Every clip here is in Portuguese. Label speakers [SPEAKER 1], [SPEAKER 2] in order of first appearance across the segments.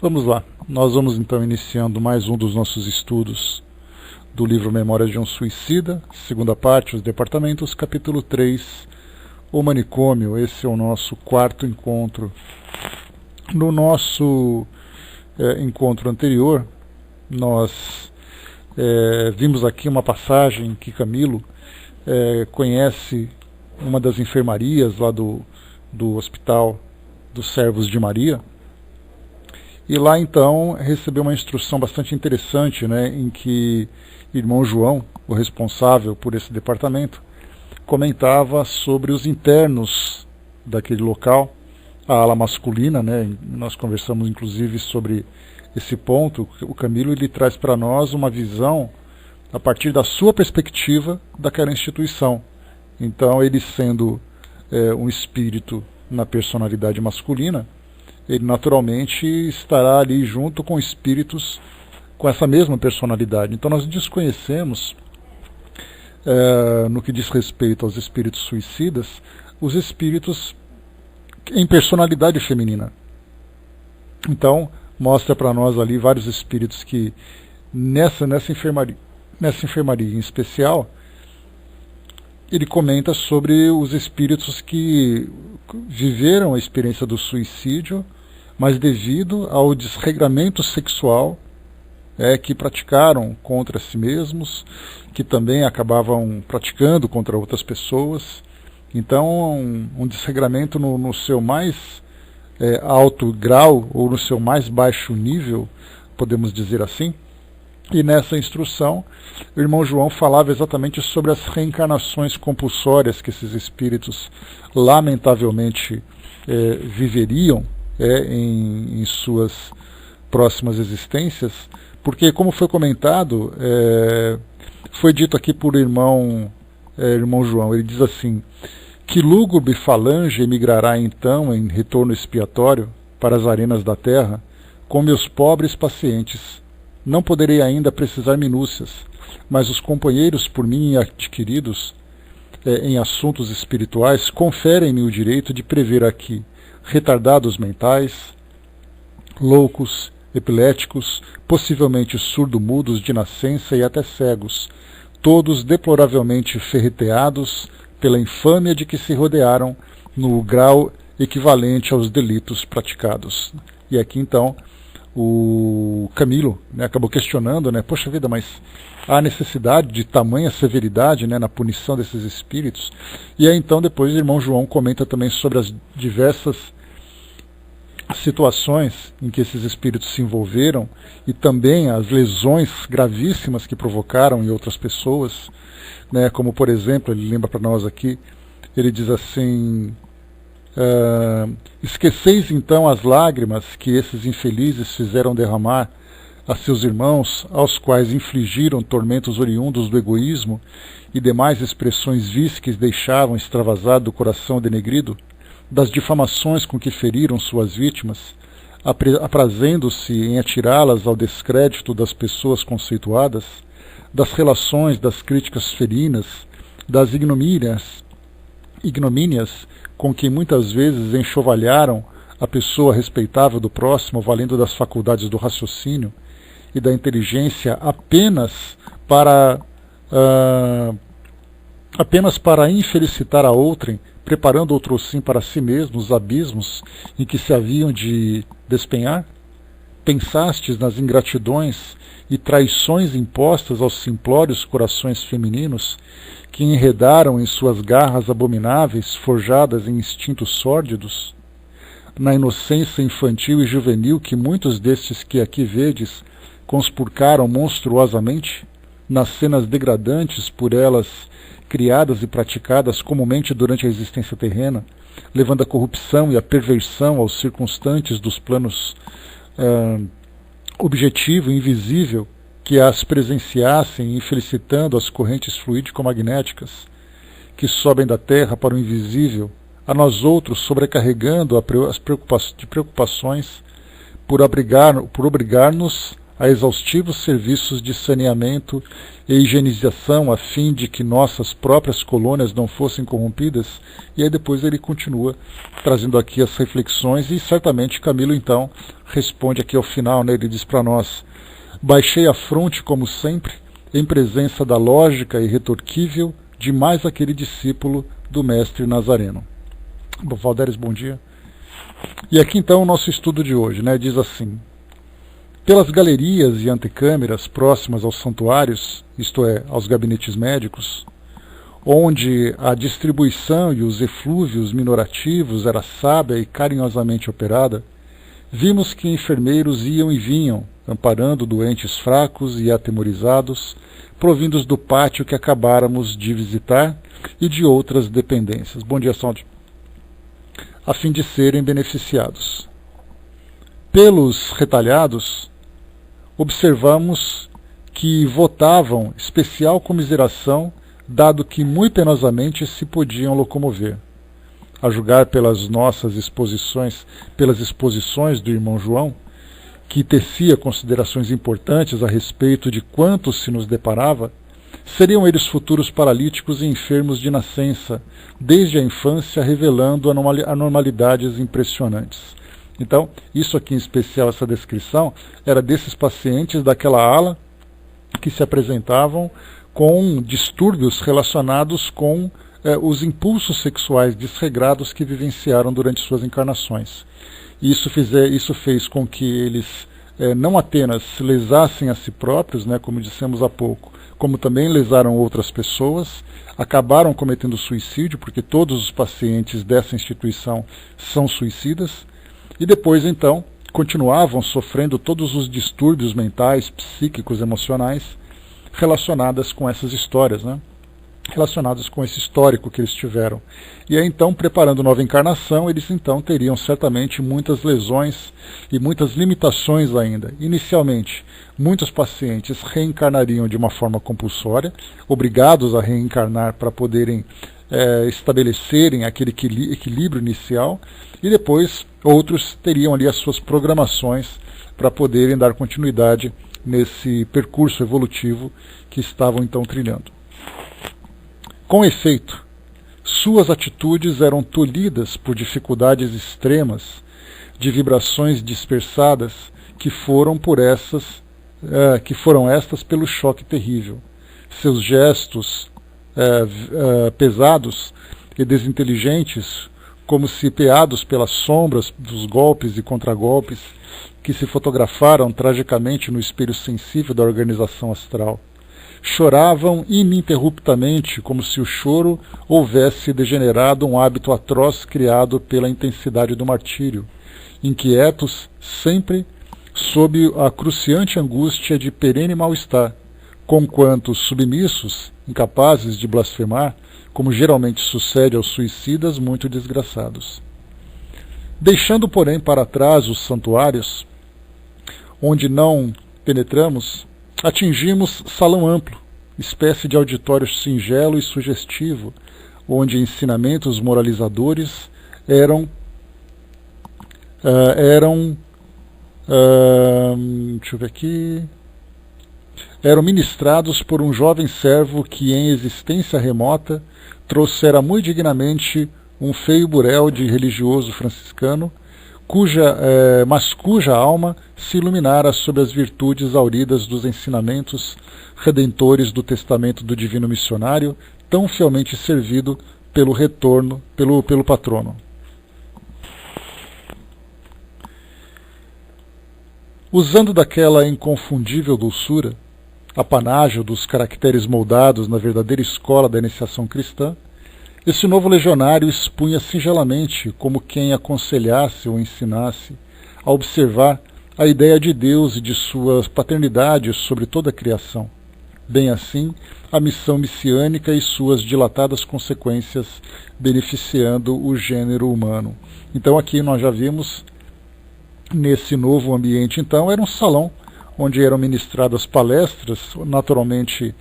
[SPEAKER 1] Vamos lá, nós vamos então iniciando mais um dos nossos estudos do livro Memórias de um Suicida, segunda parte, os departamentos, capítulo 3, o manicômio. Esse é o nosso quarto encontro. No nosso encontro anterior, nós vimos aqui uma passagem que Camilo conhece uma das enfermarias lá do Hospital dos Servos de Maria. E lá então recebeu uma instrução bastante interessante, em que irmão João, o responsável por esse departamento, comentava sobre os internos daquele local, a ala masculina, nós conversamos inclusive sobre esse ponto. O Camilo ele traz para nós uma visão a partir da sua perspectiva daquela instituição. Então ele sendo um espírito na personalidade masculina, ele naturalmente estará ali junto com espíritos com essa mesma personalidade. Então nós desconhecemos, no que diz respeito aos espíritos suicidas, os espíritos em personalidade feminina. Então mostra para nós ali vários espíritos que nessa enfermaria em especial, ele comenta sobre os espíritos que viveram a experiência do suicídio, mas devido ao desregramento sexual que praticaram contra si mesmos, que também acabavam praticando contra outras pessoas. Então, um desregramento no seu mais alto grau, ou no seu mais baixo nível, podemos dizer assim. E nessa instrução, o irmão João falava exatamente sobre as reencarnações compulsórias que esses espíritos, lamentavelmente, viveriam em suas próximas existências, porque, como foi comentado, foi dito aqui por irmão João, ele diz assim: que lúgubre falange emigrará então em retorno expiatório para as arenas da terra com meus pobres pacientes. Não poderei ainda precisar minúcias, mas os companheiros por mim adquiridos em assuntos espirituais conferem-me o direito de prever aqui retardados mentais, loucos, epiléticos, possivelmente surdo-mudos de nascença e até cegos, todos deploravelmente ferreteados pela infâmia de que se rodearam no grau equivalente aos delitos praticados. E aqui então o Camilo acabou questionando, poxa vida, mas há necessidade de tamanha severidade na punição desses espíritos? E aí então depois o irmão João comenta também sobre as diversas situações em que esses espíritos se envolveram e também as lesões gravíssimas que provocaram em outras pessoas, como por exemplo, ele lembra para nós aqui, ele diz assim: esqueceis então as lágrimas que esses infelizes fizeram derramar a seus irmãos, aos quais infligiram tormentos oriundos do egoísmo e demais expressões vis que deixavam extravasar do coração denegrido, das difamações com que feriram suas vítimas, aprazendo-se em atirá-las ao descrédito das pessoas conceituadas, das relações das críticas ferinas, das ignomínias com que muitas vezes enxovalharam a pessoa respeitável do próximo, valendo das faculdades do raciocínio e da inteligência apenas para infelicitar a outrem, preparando outrossim para si mesmos os abismos em que se haviam de despenhar? Pensastes nas ingratidões e traições impostas aos simplórios corações femininos, que enredaram em suas garras abomináveis, forjadas em instintos sórdidos? Na inocência infantil e juvenil que muitos destes que aqui vedes conspurcaram monstruosamente, nas cenas degradantes por elas criadas e praticadas comumente durante a existência terrena, levando a corrupção e a perversão aos circunstantes dos planos objetivo e invisível, que as presenciassem, infelicitando as correntes fluídico-magnéticas que sobem da terra para o invisível, a nós outros sobrecarregando as preocupações por obrigar-nos a exaustivos serviços de saneamento e higienização a fim de que nossas próprias colônias não fossem corrompidas. E aí depois ele continua trazendo aqui as reflexões e certamente Camilo então responde aqui ao final, né? Ele diz para nós: baixei a fronte como sempre, em presença da lógica irretorquível de mais aquele discípulo do mestre Nazareno. Bom, Valderes, bom dia. E aqui então o nosso estudo de hoje, né? Diz assim: pelas galerias e antecâmeras próximas aos santuários, isto é, aos gabinetes médicos, onde a distribuição e os eflúvios minorativos era sábia e carinhosamente operada, vimos que enfermeiros iam e vinham, amparando doentes fracos e atemorizados, provindos do pátio que acabáramos de visitar e de outras dependências. Bom dia, Sônia. A fim de serem beneficiados. Pelos retalhados, observamos que votavam especial comiseração, dado que muito penosamente se podiam locomover. A julgar pelas nossas exposições, pelas exposições do irmão João, que tecia considerações importantes a respeito de quantos se nos deparava, seriam eles futuros paralíticos e enfermos de nascença, desde a infância, revelando anormalidades impressionantes. Então, isso aqui em especial, essa descrição, era desses pacientes daquela ala que se apresentavam com distúrbios relacionados com os impulsos sexuais desregrados que vivenciaram durante suas encarnações. Isso fez com que eles não apenas lesassem a si próprios, né, como dissemos há pouco, como também lesaram outras pessoas, acabaram cometendo suicídio, porque todos os pacientes dessa instituição são suicidas, e depois então continuavam sofrendo todos os distúrbios mentais, psíquicos, emocionais relacionadas com essas histórias, né? Relacionados com esse histórico que eles tiveram. E aí então, preparando nova encarnação, eles então teriam certamente muitas lesões e muitas limitações ainda. Inicialmente, muitos pacientes reencarnariam de uma forma compulsória, obrigados a reencarnar para poderem estabelecerem aquele equilíbrio inicial, e depois outros teriam ali as suas programações para poderem dar continuidade nesse percurso evolutivo que estavam então trilhando. Com efeito, suas atitudes eram tolhidas por dificuldades extremas, de vibrações dispersadas que foram estas pelo choque terrível. Seus gestos pesados e desinteligentes, como se peados pelas sombras dos golpes e contragolpes que se fotografaram tragicamente no espelho sensível da organização astral. Choravam ininterruptamente, como se o choro houvesse degenerado um hábito atroz criado pela intensidade do martírio, inquietos sempre sob a cruciante angústia de perene mal-estar, conquanto submissos, incapazes de blasfemar, como geralmente sucede aos suicidas muito desgraçados. Deixando, porém, para trás os santuários, onde não penetramos, atingimos salão amplo, espécie de auditório singelo e sugestivo, onde ensinamentos moralizadores eram ministrados por um jovem servo que, em existência remota, trouxera muito dignamente um feio burel de religioso franciscano, cuja alma se iluminara sob as virtudes auridas dos ensinamentos redentores do testamento do divino missionário, tão fielmente servido pelo patrono. Usando daquela inconfundível doçura, apanágio dos caracteres moldados na verdadeira escola da iniciação cristã, esse novo legionário expunha singelamente, como quem aconselhasse ou ensinasse, a observar a ideia de Deus e de sua paternidade sobre toda a criação. Bem assim, a missão messiânica e suas dilatadas consequências beneficiando o gênero humano. Então aqui nós já vimos, nesse novo ambiente então, era um salão onde eram ministradas palestras, naturalmente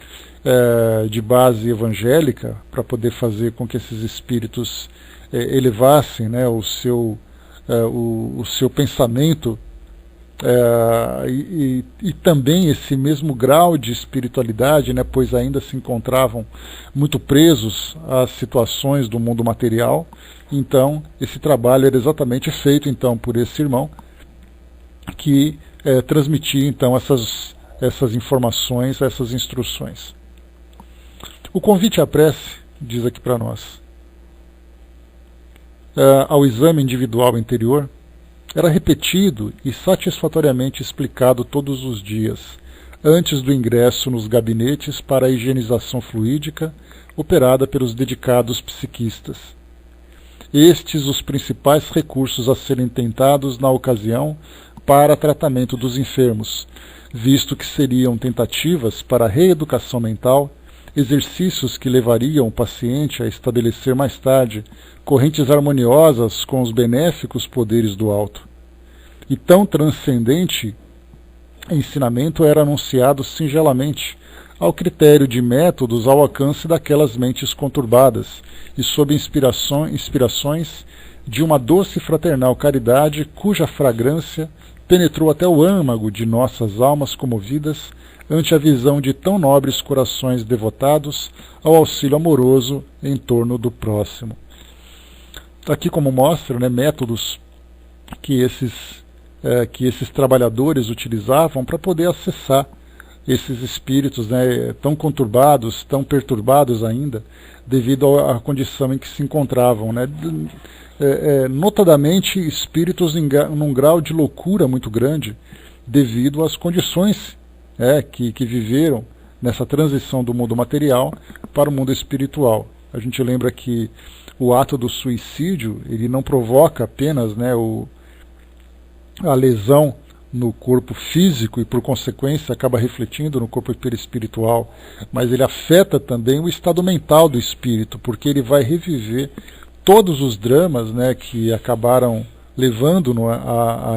[SPEAKER 1] de base evangélica, para poder fazer com que esses espíritos elevassem, né, o seu pensamento e também esse mesmo grau de espiritualidade, né, pois ainda se encontravam muito presos às situações do mundo material. Então esse trabalho era exatamente feito então por esse irmão que transmitia então essas informações, essas instruções. O convite à prece diz aqui para nós, ao exame individual interior, era repetido e satisfatoriamente explicado todos os dias, antes do ingresso nos gabinetes para a higienização fluídica operada pelos dedicados psiquistas. Estes os principais recursos a serem tentados na ocasião para tratamento dos enfermos, visto que seriam tentativas para a reeducação mental, exercícios que levariam o paciente a estabelecer mais tarde correntes harmoniosas com os benéficos poderes do alto. E tão transcendente ensinamento era anunciado singelamente, ao critério de métodos ao alcance daquelas mentes conturbadas e sob inspirações de uma doce e fraternal caridade cuja fragrância penetrou até o âmago de nossas almas comovidas ante a visão de tão nobres corações devotados ao auxílio amoroso em torno do próximo. Aqui, como mostra, né, métodos que esses trabalhadores utilizavam para poder acessar esses espíritos, né, tão conturbados, tão perturbados ainda, devido à condição em que se encontravam, né, notadamente espíritos num grau de loucura muito grande, devido às condições que viveram nessa transição do mundo material para o mundo espiritual. A gente lembra que o ato do suicídio, ele não provoca apenas, né, a lesão no corpo físico e, por consequência, acaba refletindo no corpo perispiritual, mas ele afeta também o estado mental do espírito, porque ele vai reviver todos os dramas, né, que acabaram levando a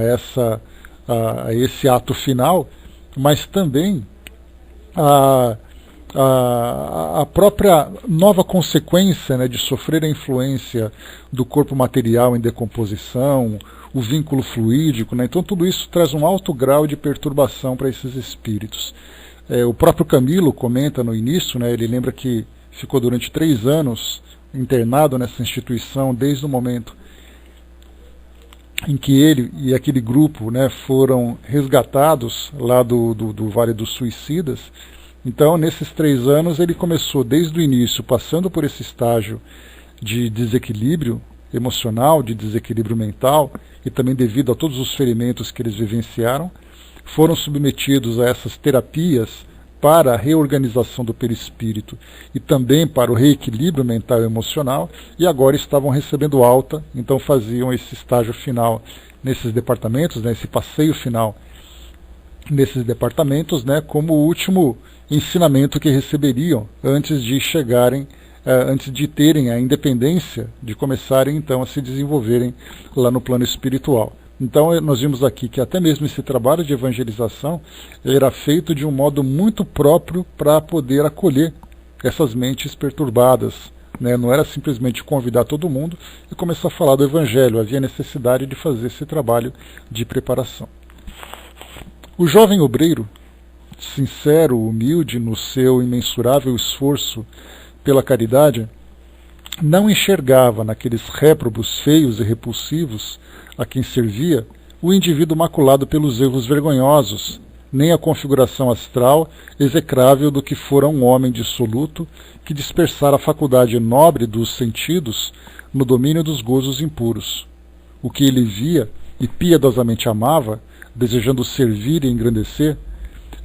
[SPEAKER 1] esse ato final, mas também a própria nova consequência, né, de sofrer a influência do corpo material em decomposição, o vínculo fluídico, né? Então tudo isso traz um alto grau de perturbação para esses espíritos. O próprio Camilo comenta no início, né, ele lembra que ficou durante 3 anos internado nessa instituição, desde o momento em que ele e aquele grupo, né, foram resgatados lá do Vale dos Suicidas. Então, nesses 3 anos, ele começou desde o início, passando por esse estágio de desequilíbrio emocional, de desequilíbrio mental, e também devido a todos os ferimentos que eles vivenciaram, foram submetidos a essas terapias para a reorganização do perispírito e também para o reequilíbrio mental e emocional, e agora estavam recebendo alta, então faziam esse estágio final nesses departamentos, né, esse passeio final nesses departamentos, né, como o último ensinamento que receberiam antes de chegarem, antes de terem a independência, de começarem então a se desenvolverem lá no plano espiritual. Então nós vimos aqui que até mesmo esse trabalho de evangelização era feito de um modo muito próprio para poder acolher essas mentes perturbadas, né? Não era simplesmente convidar todo mundo e começar a falar do Evangelho, havia necessidade de fazer esse trabalho de preparação. O jovem obreiro, sincero, humilde no seu imensurável esforço pela caridade, não enxergava naqueles réprobos feios e repulsivos a quem servia o indivíduo maculado pelos erros vergonhosos, nem a configuração astral execrável do que fora um homem dissoluto que dispersara a faculdade nobre dos sentidos no domínio dos gozos impuros. O que ele via e piedosamente amava, desejando servir e engrandecer,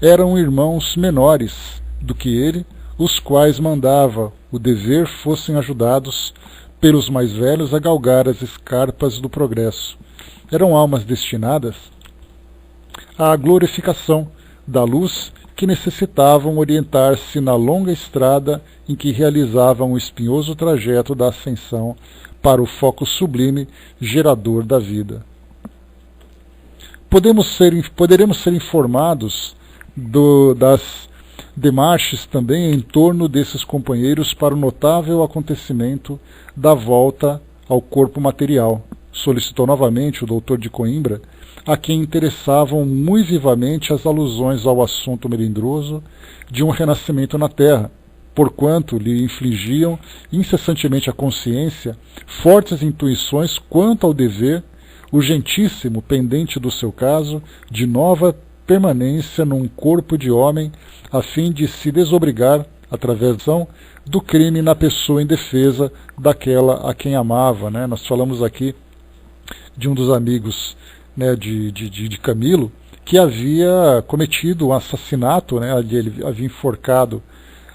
[SPEAKER 1] eram irmãos menores do que ele, os quais mandava o dever fossem ajudados pelos mais velhos a galgar as escarpas do progresso. Eram almas destinadas à glorificação da luz que necessitavam orientar-se na longa estrada em que realizavam o espinhoso trajeto da ascensão para o foco sublime gerador da vida. Poderemos ser informados das demarches também em torno desses companheiros para o notável acontecimento da volta ao corpo material, solicitou novamente o doutor de Coimbra, a quem interessavam muito vivamente as alusões ao assunto melindroso de um renascimento na Terra, porquanto lhe infligiam incessantemente à consciência fortes intuições quanto ao dever urgentíssimo pendente do seu caso de nova permanência num corpo de homem, a fim de se desobrigar, através do crime na pessoa em defesa daquela a quem amava. Né? Nós falamos aqui de um dos amigos, né, de Camilo, que havia cometido um assassinato, né? Ele havia enforcado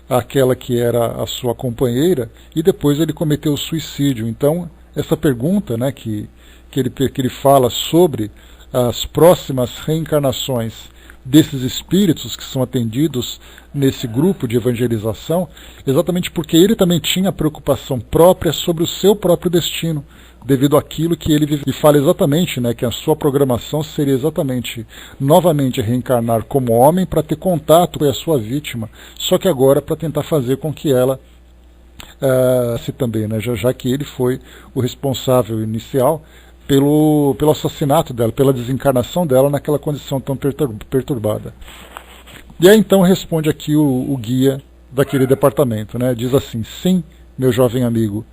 [SPEAKER 1] aquela que era a sua companheira, e depois ele cometeu o suicídio. Então, essa pergunta, né, que ele fala sobre as próximas reencarnações desses espíritos que são atendidos nesse grupo de evangelização, exatamente porque ele também tinha preocupação própria sobre o seu próprio destino, devido àquilo que ele vive. E fala exatamente, né, que a sua programação seria exatamente novamente reencarnar como homem para ter contato com a sua vítima, só que agora para tentar fazer com que ela se também, né, já que ele foi o responsável inicial pelo assassinato dela, pela desencarnação dela naquela condição tão perturbada. E aí então responde aqui o guia daquele departamento, né? Diz assim: sim, meu jovem amigo,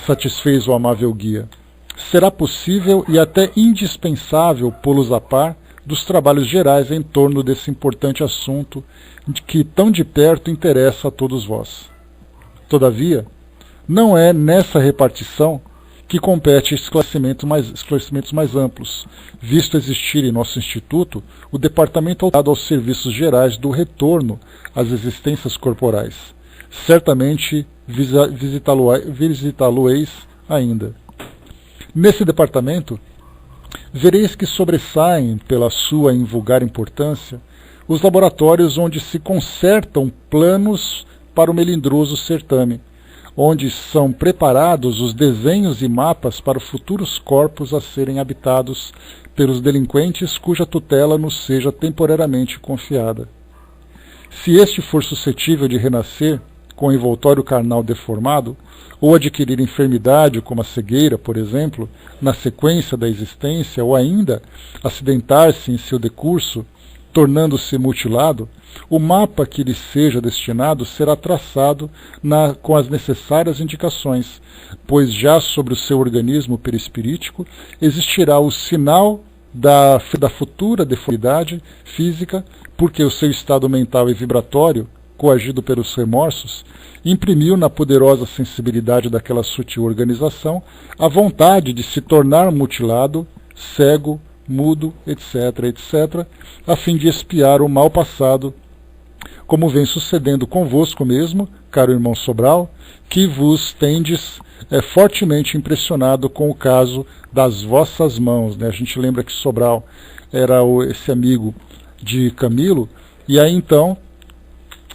[SPEAKER 1] satisfez o amável guia, será possível e até indispensável pô-los a par dos trabalhos gerais em torno desse importante assunto que tão de perto interessa a todos vós. Todavia, não é nessa repartição que compete esclarecimentos mais amplos, visto existir em nosso Instituto o departamento voltado aos serviços gerais do retorno às existências corporais. Certamente visitá-lo-eis ainda. Nesse departamento, vereis que sobressaem pela sua invulgar importância os laboratórios onde se concertam planos para o melindroso certame, onde são preparados os desenhos e mapas para futuros corpos a serem habitados pelos delinquentes cuja tutela nos seja temporariamente confiada. Se este for suscetível de renascer com envoltório carnal deformado, ou adquirir enfermidade como a cegueira, por exemplo, na sequência da existência, ou ainda acidentar-se em seu decurso, tornando-se mutilado, o mapa que lhe seja destinado será traçado com as necessárias indicações, pois já sobre o seu organismo perispirítico existirá o sinal da futura deformidade física, porque o seu estado mental e vibratório, coagido pelos remorsos, imprimiu na poderosa sensibilidade daquela sutil organização a vontade de se tornar mutilado, cego, mudo, etc., etc., a fim de expiar o mal passado, como vem sucedendo convosco mesmo, caro irmão Sobral, que vos tendes fortemente impressionado com o caso das vossas mãos. Né? A gente lembra que Sobral era esse amigo de Camilo, e aí então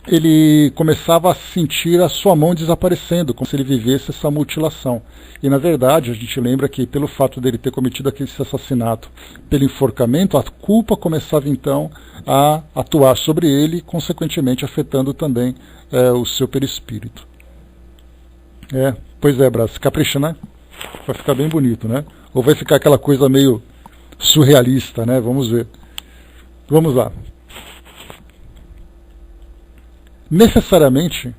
[SPEAKER 1] ele começava a sentir a sua mão desaparecendo, como se ele vivesse essa mutilação. E, na verdade, a gente lembra que, pelo fato dele ter cometido aquele assassinato pelo enforcamento, a culpa começava, então, a atuar sobre ele, consequentemente afetando também o seu perispírito. Pois é, Brás, capricha, né? Vai ficar bem bonito, né? Ou vai ficar aquela coisa meio surrealista, né? Vamos ver. Vamos lá. Necessariamente,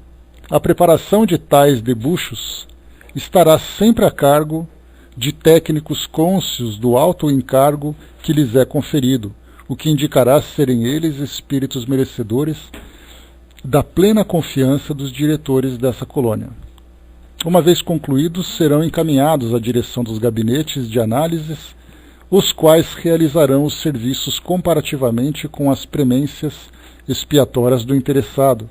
[SPEAKER 1] a preparação de tais debuxos estará sempre a cargo de técnicos cônscios do alto encargo que lhes é conferido, o que indicará serem eles espíritos merecedores da plena confiança dos diretores dessa colônia. Uma vez concluídos, serão encaminhados à direção dos gabinetes de análises, os quais realizarão os serviços comparativamente com as premências expiatórias do interessado,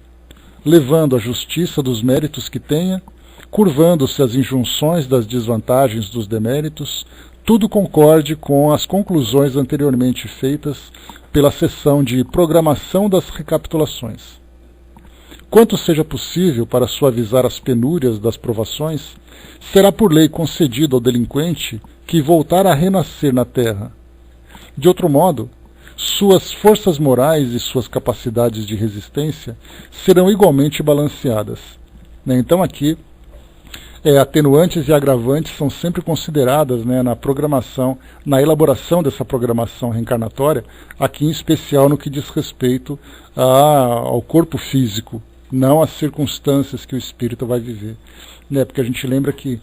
[SPEAKER 1] levando a justiça dos méritos que tenha, curvando-se às injunções das desvantagens dos deméritos, tudo concorde com as conclusões anteriormente feitas pela sessão de programação das recapitulações. Quanto seja possível para suavizar as penúrias das provações, será por lei concedido ao delinquente que voltar a renascer na terra. De outro modo, suas forças morais e suas capacidades de resistência serão igualmente balanceadas. Então aqui atenuantes e agravantes são sempre consideradas, né, na programação, na elaboração dessa programação reencarnatória, aqui em especial no que diz respeito ao corpo físico, não às circunstâncias que o espírito vai viver. Né, porque a gente lembra que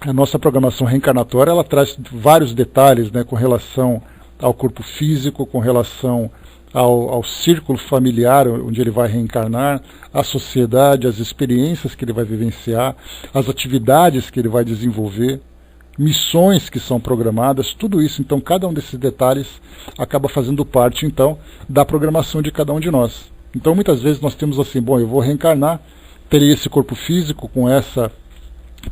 [SPEAKER 1] a nossa programação reencarnatória ela traz vários detalhes, né, com relação ao corpo físico, com relação ao círculo familiar onde ele vai reencarnar, à sociedade, às experiências que ele vai vivenciar, as atividades que ele vai desenvolver, missões que são programadas, tudo isso. Então, cada um desses detalhes acaba fazendo parte, então, da programação de cada um de nós. Então, muitas vezes nós temos assim, bom, eu vou reencarnar, terei esse corpo físico com essa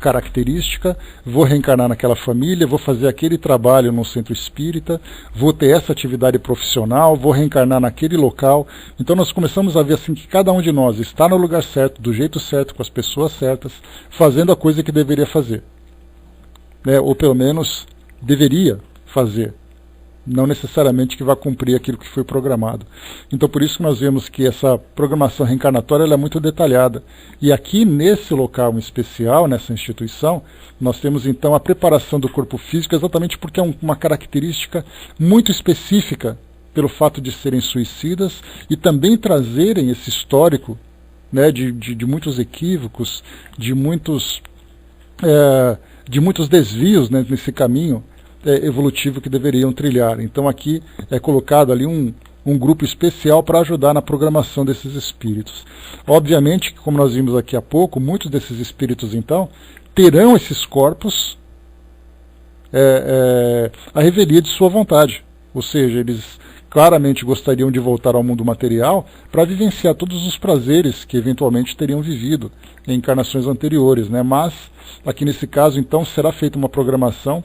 [SPEAKER 1] característica, vou reencarnar naquela família, vou fazer aquele trabalho no centro espírita, vou ter essa atividade profissional, vou reencarnar naquele local. Então nós começamos a ver assim que cada um de nós está no lugar certo, do jeito certo, com as pessoas certas, fazendo a coisa que deveria fazer, né? Ou pelo menos deveria fazer, não necessariamente que vai cumprir aquilo que foi programado. Então por isso que nós vemos que essa programação reencarnatória ela é muito detalhada. E aqui nesse local em especial, nessa instituição, nós temos então a preparação do corpo físico, exatamente porque é uma característica muito específica pelo fato de serem suicidas e também trazerem esse histórico, né, de muitos equívocos, de muitos desvios, né, nesse caminho evolutivo que deveriam trilhar. Então aqui é colocado ali um grupo especial para ajudar na programação desses espíritos. Obviamente, como nós vimos aqui há pouco, muitos desses espíritos então terão esses corpos à revelia de sua vontade. Ou seja, eles claramente gostariam de voltar ao mundo material para vivenciar todos os prazeres que eventualmente teriam vivido em encarnações anteriores, né? Mas aqui nesse caso então será feita uma programação,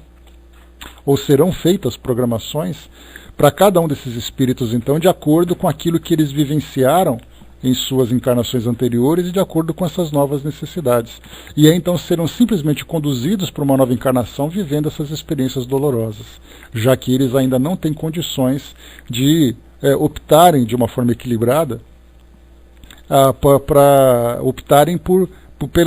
[SPEAKER 1] ou serão feitas programações para cada um desses espíritos, então, de acordo com aquilo que eles vivenciaram em suas encarnações anteriores e de acordo com essas novas necessidades. E aí, então, serão simplesmente conduzidos para uma nova encarnação vivendo essas experiências dolorosas, já que eles ainda não têm condições de optarem de uma forma equilibrada para optarem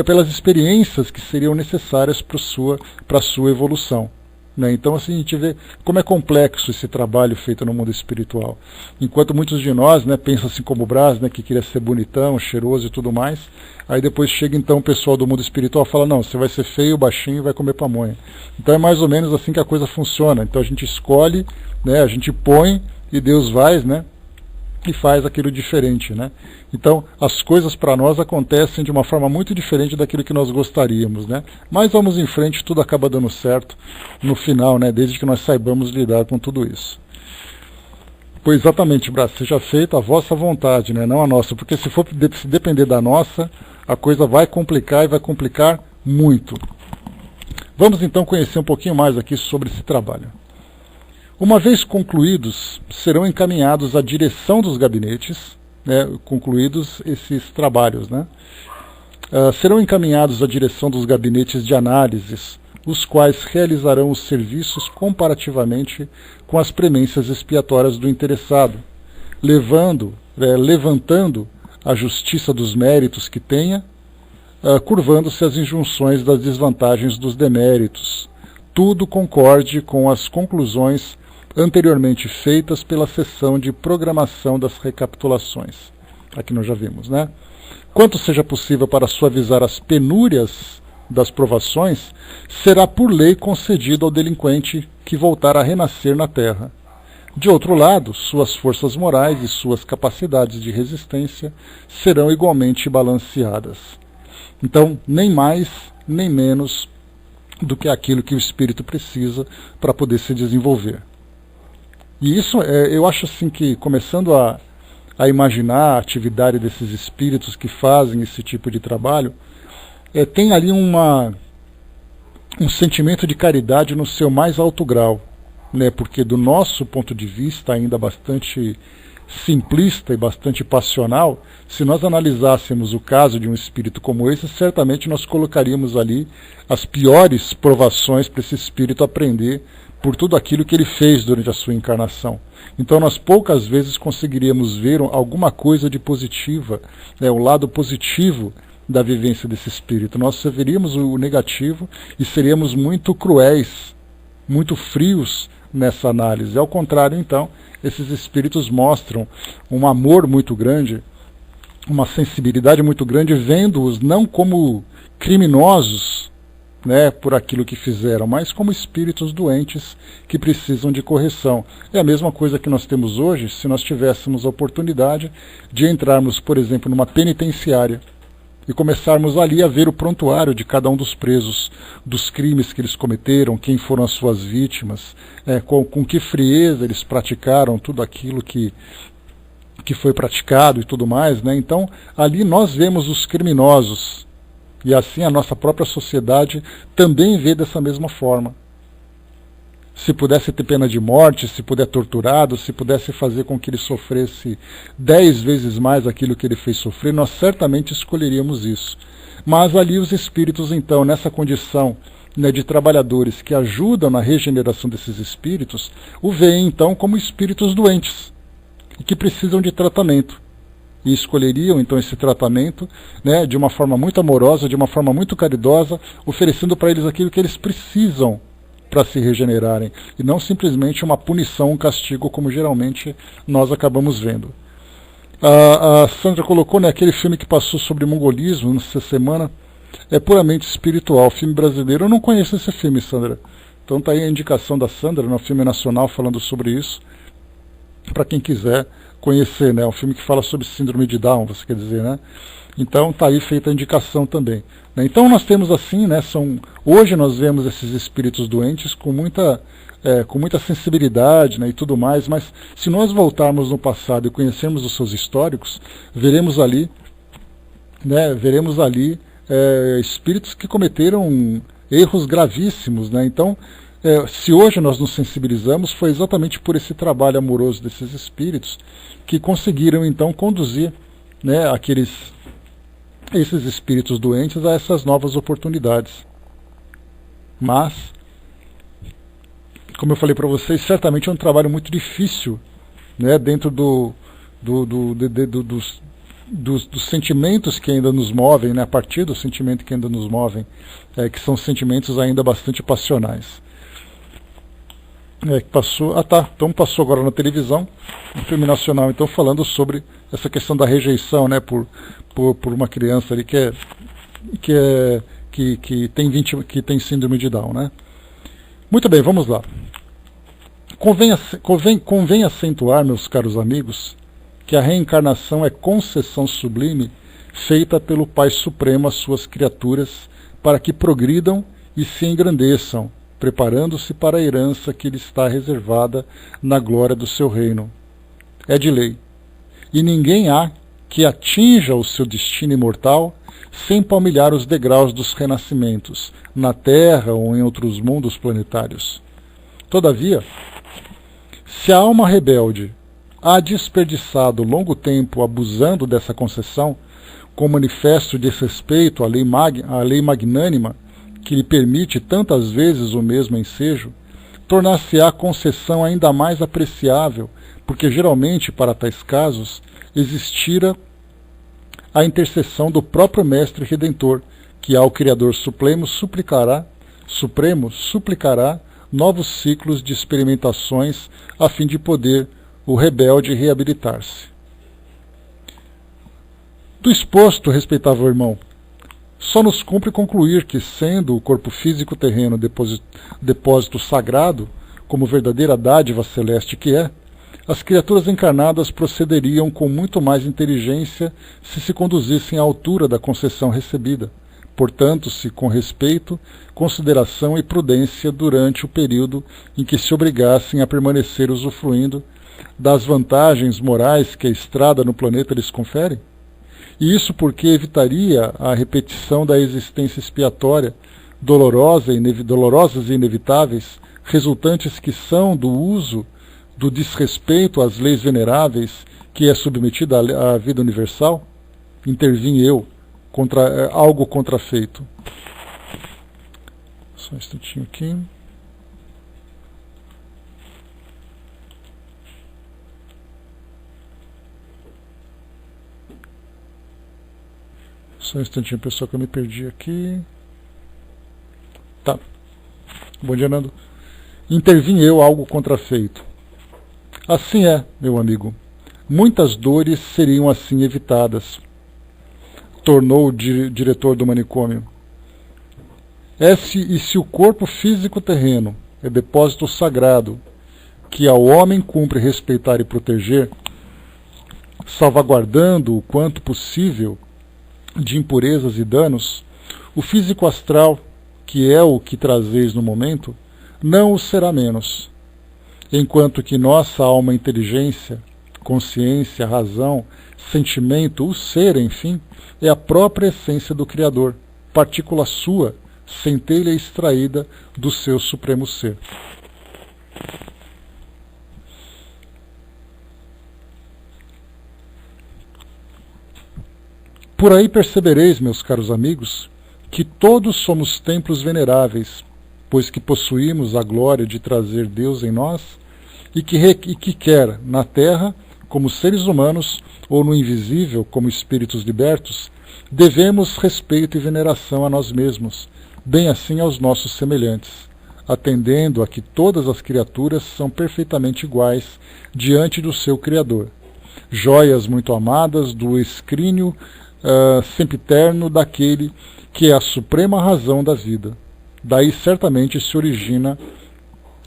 [SPEAKER 1] pelas experiências que seriam necessárias para a sua evolução. Né? Então assim, a gente vê como é complexo esse trabalho feito no mundo espiritual. Enquanto muitos de nós, né, pensam assim como o Brás, né, que queria ser bonitão, cheiroso e tudo mais, aí depois chega então o pessoal do mundo espiritual e fala, não, você vai ser feio, baixinho e vai comer pamonha. Então é mais ou menos assim que a coisa funciona. Então a gente escolhe, né, a gente põe e Deus vai, né, e faz aquilo diferente, né? Então, as coisas para nós acontecem de uma forma muito diferente daquilo que nós gostaríamos, né? Mas vamos em frente, tudo acaba dando certo no final, né? Desde que nós saibamos lidar com tudo isso. Pois exatamente, Brás, seja feita a vossa vontade, né? Não a nossa, porque se depender da nossa, a coisa vai complicar e vai complicar muito. Vamos então conhecer um pouquinho mais aqui sobre esse trabalho. Uma vez concluídos, serão encaminhados à direção dos gabinetes, né, concluídos esses trabalhos, né, serão encaminhados à direção dos gabinetes de análises, os quais realizarão os serviços comparativamente com as premências expiatórias do interessado, levantando a justiça dos méritos que tenha, curvando-se às injunções das desvantagens dos deméritos, tudo concorde com as conclusões anteriormente feitas pela sessão de programação das recapitulações. Aqui nós já vimos, né? Quanto seja possível para suavizar as penúrias das provações, será por lei concedido ao delinquente que voltar a renascer na Terra. De outro lado, suas forças morais e suas capacidades de resistência serão igualmente balanceadas. Então, nem mais, nem menos do que aquilo que o espírito precisa para poder se desenvolver. E isso, eu acho assim que, começando a imaginar a atividade desses espíritos que fazem esse tipo de trabalho, tem ali um sentimento de caridade no seu mais alto grau, né? Porque do nosso ponto de vista, ainda bastante simplista e bastante passional, se nós analisássemos o caso de um espírito como esse, certamente nós colocaríamos ali as piores provações para esse espírito aprender por tudo aquilo que ele fez durante a sua encarnação. Então nós poucas vezes conseguiríamos ver alguma coisa de positiva, né, o lado positivo da vivência desse espírito. Nós só veríamos o negativo e seríamos muito cruéis, muito frios nessa análise. Ao contrário, então, esses espíritos mostram um amor muito grande, uma sensibilidade muito grande, vendo-os não como criminosos, né, por aquilo que fizeram, mas como espíritos doentes que precisam de correção. É a mesma coisa que nós temos hoje, se nós tivéssemos a oportunidade de entrarmos, por exemplo, numa penitenciária e começarmos ali a ver o prontuário de cada um dos presos, dos crimes que eles cometeram, quem foram as suas vítimas, com que frieza eles praticaram tudo aquilo que foi praticado e tudo mais, né? Então, ali nós vemos os criminosos, e assim a nossa própria sociedade também vê dessa mesma forma. Se pudesse ter pena de morte, se puder torturado, se pudesse fazer com que ele sofresse 10 vezes mais aquilo que ele fez sofrer, nós certamente escolheríamos isso. Mas ali os espíritos, então, nessa condição, né, de trabalhadores que ajudam na regeneração desses espíritos, o veem então como espíritos doentes e que precisam de tratamento. E escolheriam então esse tratamento, né, de uma forma muito amorosa, de uma forma muito caridosa, oferecendo para eles aquilo que eles precisam para se regenerarem, e não simplesmente uma punição, um castigo, como geralmente nós acabamos vendo. A Sandra colocou, né, aquele filme que passou sobre mongolismo nessa semana, é puramente espiritual, filme brasileiro. Eu não conheço esse filme, Sandra. Então está aí a indicação da Sandra, no filme nacional falando sobre isso, para quem quiser conhecer, né, um filme que fala sobre síndrome de Down, você quer dizer, né? Então está aí feita a indicação também. Então nós temos assim, né, hoje nós vemos esses espíritos doentes com muita sensibilidade, né, e tudo mais, mas se nós voltarmos no passado e conhecermos os seus históricos, veremos ali, né, espíritos que cometeram erros gravíssimos, né? Então, se hoje nós nos sensibilizamos, foi exatamente por esse trabalho amoroso desses espíritos que conseguiram então conduzir, né, esses espíritos doentes a essas novas oportunidades. Mas, como eu falei para vocês, certamente é um trabalho muito difícil, né, dentro dos sentimentos que ainda nos movem, né, a partir do sentimento que ainda nos movem, que são sentimentos ainda bastante passionais. Então passou agora na televisão, um filme nacional, então falando sobre essa questão da rejeição, né, por uma criança ali que tem síndrome de Down, né? Muito bem, vamos lá. Convém acentuar, meus caros amigos, que a reencarnação é concessão sublime feita pelo Pai Supremo às suas criaturas para que progridam e se engrandeçam, preparando-se para a herança que lhe está reservada na glória do seu reino. É de lei. E ninguém há que atinja o seu destino imortal sem palmilhar os degraus dos renascimentos, na Terra ou em outros mundos planetários. Todavia, se a alma rebelde há desperdiçado longo tempo abusando dessa concessão, com manifesto desrespeito à lei magnânima, que lhe permite tantas vezes o mesmo ensejo, tornar-se-á a concessão ainda mais apreciável, porque geralmente, para tais casos, existira a intercessão do próprio Mestre Redentor, que ao Criador Supremo suplicará novos ciclos de experimentações a fim de poder o rebelde reabilitar-se. Do exposto, respeitável irmão, só nos cumpre concluir que, sendo o corpo físico terreno depósito sagrado, como verdadeira dádiva celeste que é, as criaturas encarnadas procederiam com muito mais inteligência se conduzissem à altura da concessão recebida, portanto-se com respeito, consideração e prudência durante o período em que se obrigassem a permanecer usufruindo das vantagens morais que a estrada no planeta lhes confere? E isso porque evitaria a repetição da existência expiatória, dolorosas e inevitáveis, resultantes que são do uso do desrespeito às leis veneráveis que é submetida à vida universal? Intervim eu, algo contrafeito. Só um instantinho aqui. Só um instantinho, pessoal, que eu me perdi aqui. Tá. Bom dia, Nando. Intervim eu algo contrafeito. Assim é, meu amigo. Muitas dores seriam assim evitadas, tornou o diretor do manicômio. E se o corpo físico terreno é depósito sagrado, que ao homem cumpre respeitar e proteger, salvaguardando o quanto possível de impurezas e danos, o físico astral, que é o que trazeis no momento, não o será menos, enquanto que nossa alma, inteligência, consciência, razão, sentimento, o ser, enfim, é a própria essência do Criador, partícula sua, centelha extraída do seu supremo ser. Por aí percebereis, meus caros amigos, que todos somos templos veneráveis, pois que possuímos a glória de trazer Deus em nós, e que quer, na terra, como seres humanos, ou no invisível, como espíritos libertos, devemos respeito e veneração a nós mesmos, bem assim aos nossos semelhantes, atendendo a que todas as criaturas são perfeitamente iguais diante do seu Criador, joias muito amadas do escrínio sempiterno daquele que é a suprema razão da vida. Daí certamente se origina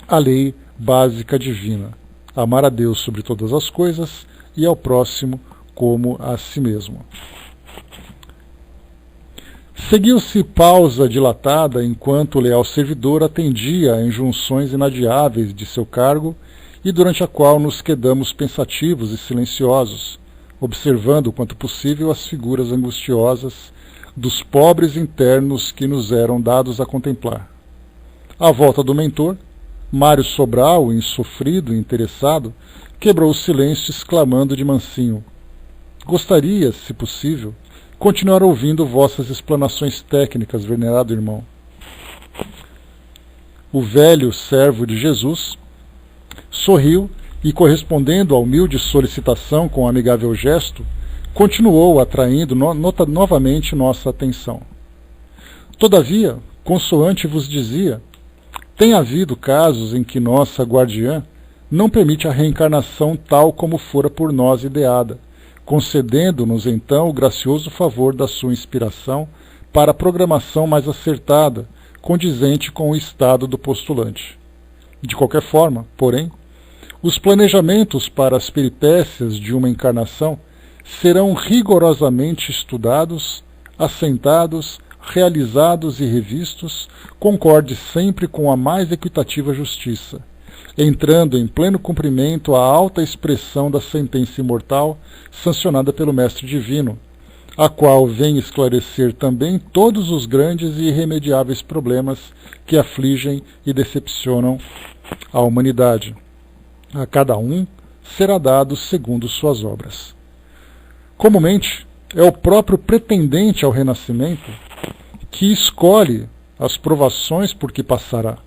[SPEAKER 1] a lei básica divina: amar a Deus sobre todas as coisas e ao próximo como a si mesmo. Seguiu-se pausa dilatada enquanto o leal servidor atendia a injunções inadiáveis de seu cargo e durante a qual nos quedamos pensativos e silenciosos, observando quanto possível as figuras angustiosas dos pobres internos que nos eram dados a contemplar. À volta do mentor, Mário Sobral, insofrido e interessado, quebrou o silêncio exclamando de mansinho: gostaria, se possível, continuar ouvindo vossas explanações técnicas, venerado irmão. O velho servo de Jesus sorriu e, correspondendo à humilde solicitação com um amigável gesto, continuou atraindo novamente nossa atenção. Todavia, consoante vos dizia, tem havido casos em que nossa guardiã não permite a reencarnação tal como fora por nós ideada, concedendo-nos então o gracioso favor da sua inspiração para a programação mais acertada, condizente com o estado do postulante. De qualquer forma, porém, os planejamentos para as peripécias de uma encarnação serão rigorosamente estudados, assentados, realizados e revistos, concorde sempre com a mais equitativa justiça, entrando em pleno cumprimento a alta expressão da sentença imortal sancionada pelo Mestre Divino, a qual vem esclarecer também todos os grandes e irremediáveis problemas que afligem e decepcionam a humanidade. A cada um será dado segundo suas obras. Comumente, é o próprio pretendente ao renascimento que escolhe as provações por que passará,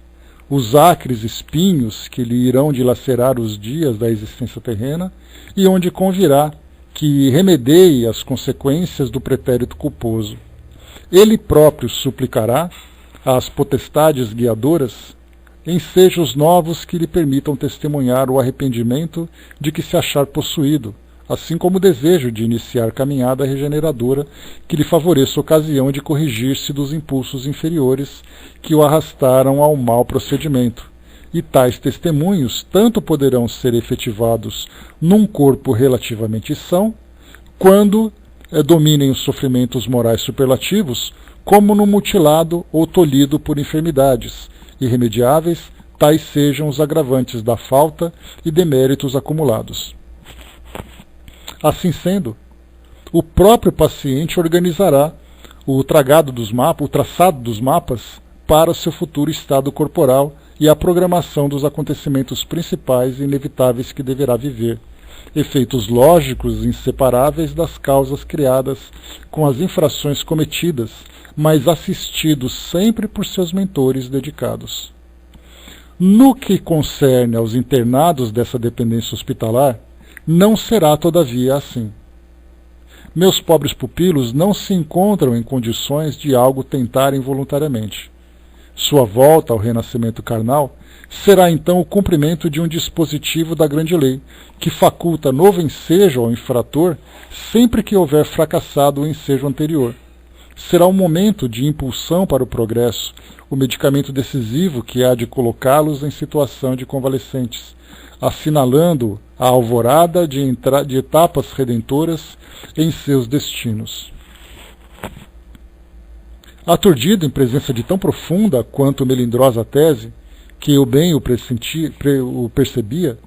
[SPEAKER 1] os acres espinhos que lhe irão dilacerar os dias da existência terrena e onde convirá que remedeie as consequências do pretérito culposo. Ele próprio suplicará às potestades guiadoras ensejos novos que lhe permitam testemunhar o arrependimento de que se achar possuído, assim como o desejo de iniciar caminhada regeneradora que lhe favoreça a ocasião de corrigir-se dos impulsos inferiores que o arrastaram ao mau procedimento. E tais testemunhos tanto poderão ser efetivados num corpo relativamente são, quando dominem os sofrimentos morais superlativos, como no mutilado ou tolhido por enfermidades irremediáveis, tais sejam os agravantes da falta e deméritos acumulados. Assim sendo, o próprio paciente organizará o traçado dos mapas para o seu futuro estado corporal e a programação dos acontecimentos principais e inevitáveis que deverá viver, efeitos lógicos inseparáveis das causas criadas com as infrações cometidas, mas assistido sempre por seus mentores dedicados. No que concerne aos internados dessa dependência hospitalar, não será todavia assim. meus pobres pupilos não se encontram em condições de algo tentarem voluntariamente. Sua volta ao renascimento carnal será então o cumprimento de um dispositivo da grande lei, que faculta novo ensejo ao infrator sempre que houver fracassado o ensejo anterior. Será um momento de impulsão para o progresso, o medicamento decisivo que há de colocá-los em situação de convalescentes, assinalando a alvorada de etapas redentoras em seus destinos. Aturdido em presença de tão profunda quanto melindrosa tese, que eu bem o percebia,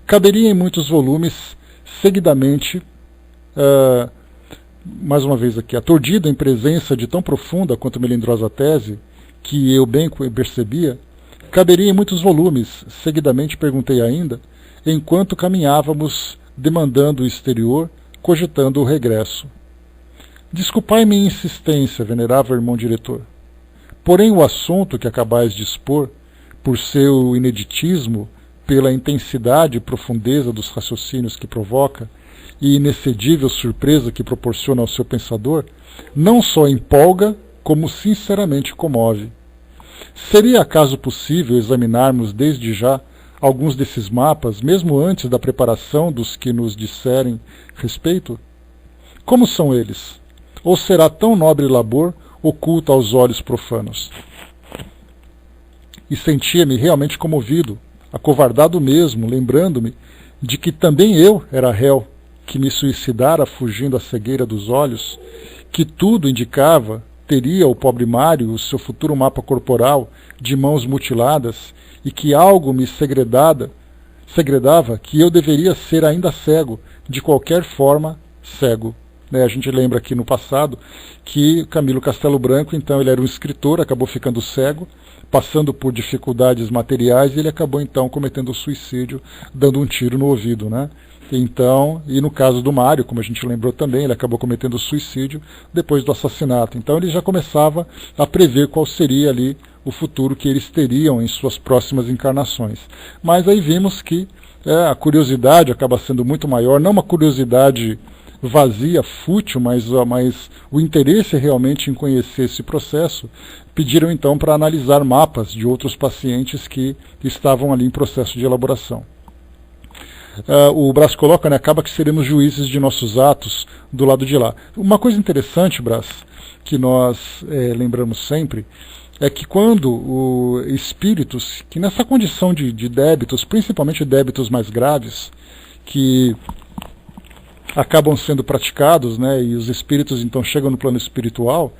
[SPEAKER 1] caberia em muitos volumes seguidamente, mais uma vez aqui, aturdido em presença de tão profunda quanto melindrosa tese, que eu bem percebia, caberia em muitos volumes, seguidamente perguntei ainda, enquanto caminhávamos demandando o exterior, cogitando o regresso. Desculpai minha insistência, venerável irmão diretor. Porém o assunto que acabais de expor, por seu ineditismo, pela intensidade e profundeza dos raciocínios que provoca, e inexcedível surpresa que proporciona ao seu pensador, não só empolga, como sinceramente comove. Seria acaso possível examinarmos desde já alguns desses mapas, mesmo antes da preparação dos que nos disserem respeito? Como são eles? Ou será tão nobre labor oculta aos olhos profanos? E sentia-me realmente comovido, acovardado mesmo, lembrando-me de que também eu era réu, que me suicidara fugindo à cegueira dos olhos, que tudo indicava teria o pobre Mário o seu futuro mapa corporal de mãos mutiladas, e que algo me segredava que eu deveria ser ainda cego, de qualquer forma cego. A gente lembra aqui no passado que Camilo Castelo Branco, então, ele era um escritor, acabou ficando cego, passando por dificuldades materiais, e ele acabou então cometendo suicídio, dando um tiro no ouvido, né? Então, e no caso do Mário, como a gente lembrou também, ele acabou cometendo suicídio depois do assassinato. Então ele já começava a prever qual seria ali o futuro que eles teriam em suas próximas encarnações. Mas aí vimos que a curiosidade acaba sendo muito maior, não uma curiosidade vazia, fútil, mas o interesse realmente em conhecer esse processo. Pediram então para analisar mapas de outros pacientes que estavam ali em processo de elaboração. O Brás coloca, acaba que seremos juízes de nossos atos do lado de lá. Uma coisa interessante, Brás, que nós lembramos sempre, é que quando espíritos, que nessa condição de débitos, principalmente débitos mais graves, que acabam sendo praticados, e os espíritos então chegam no plano espiritual,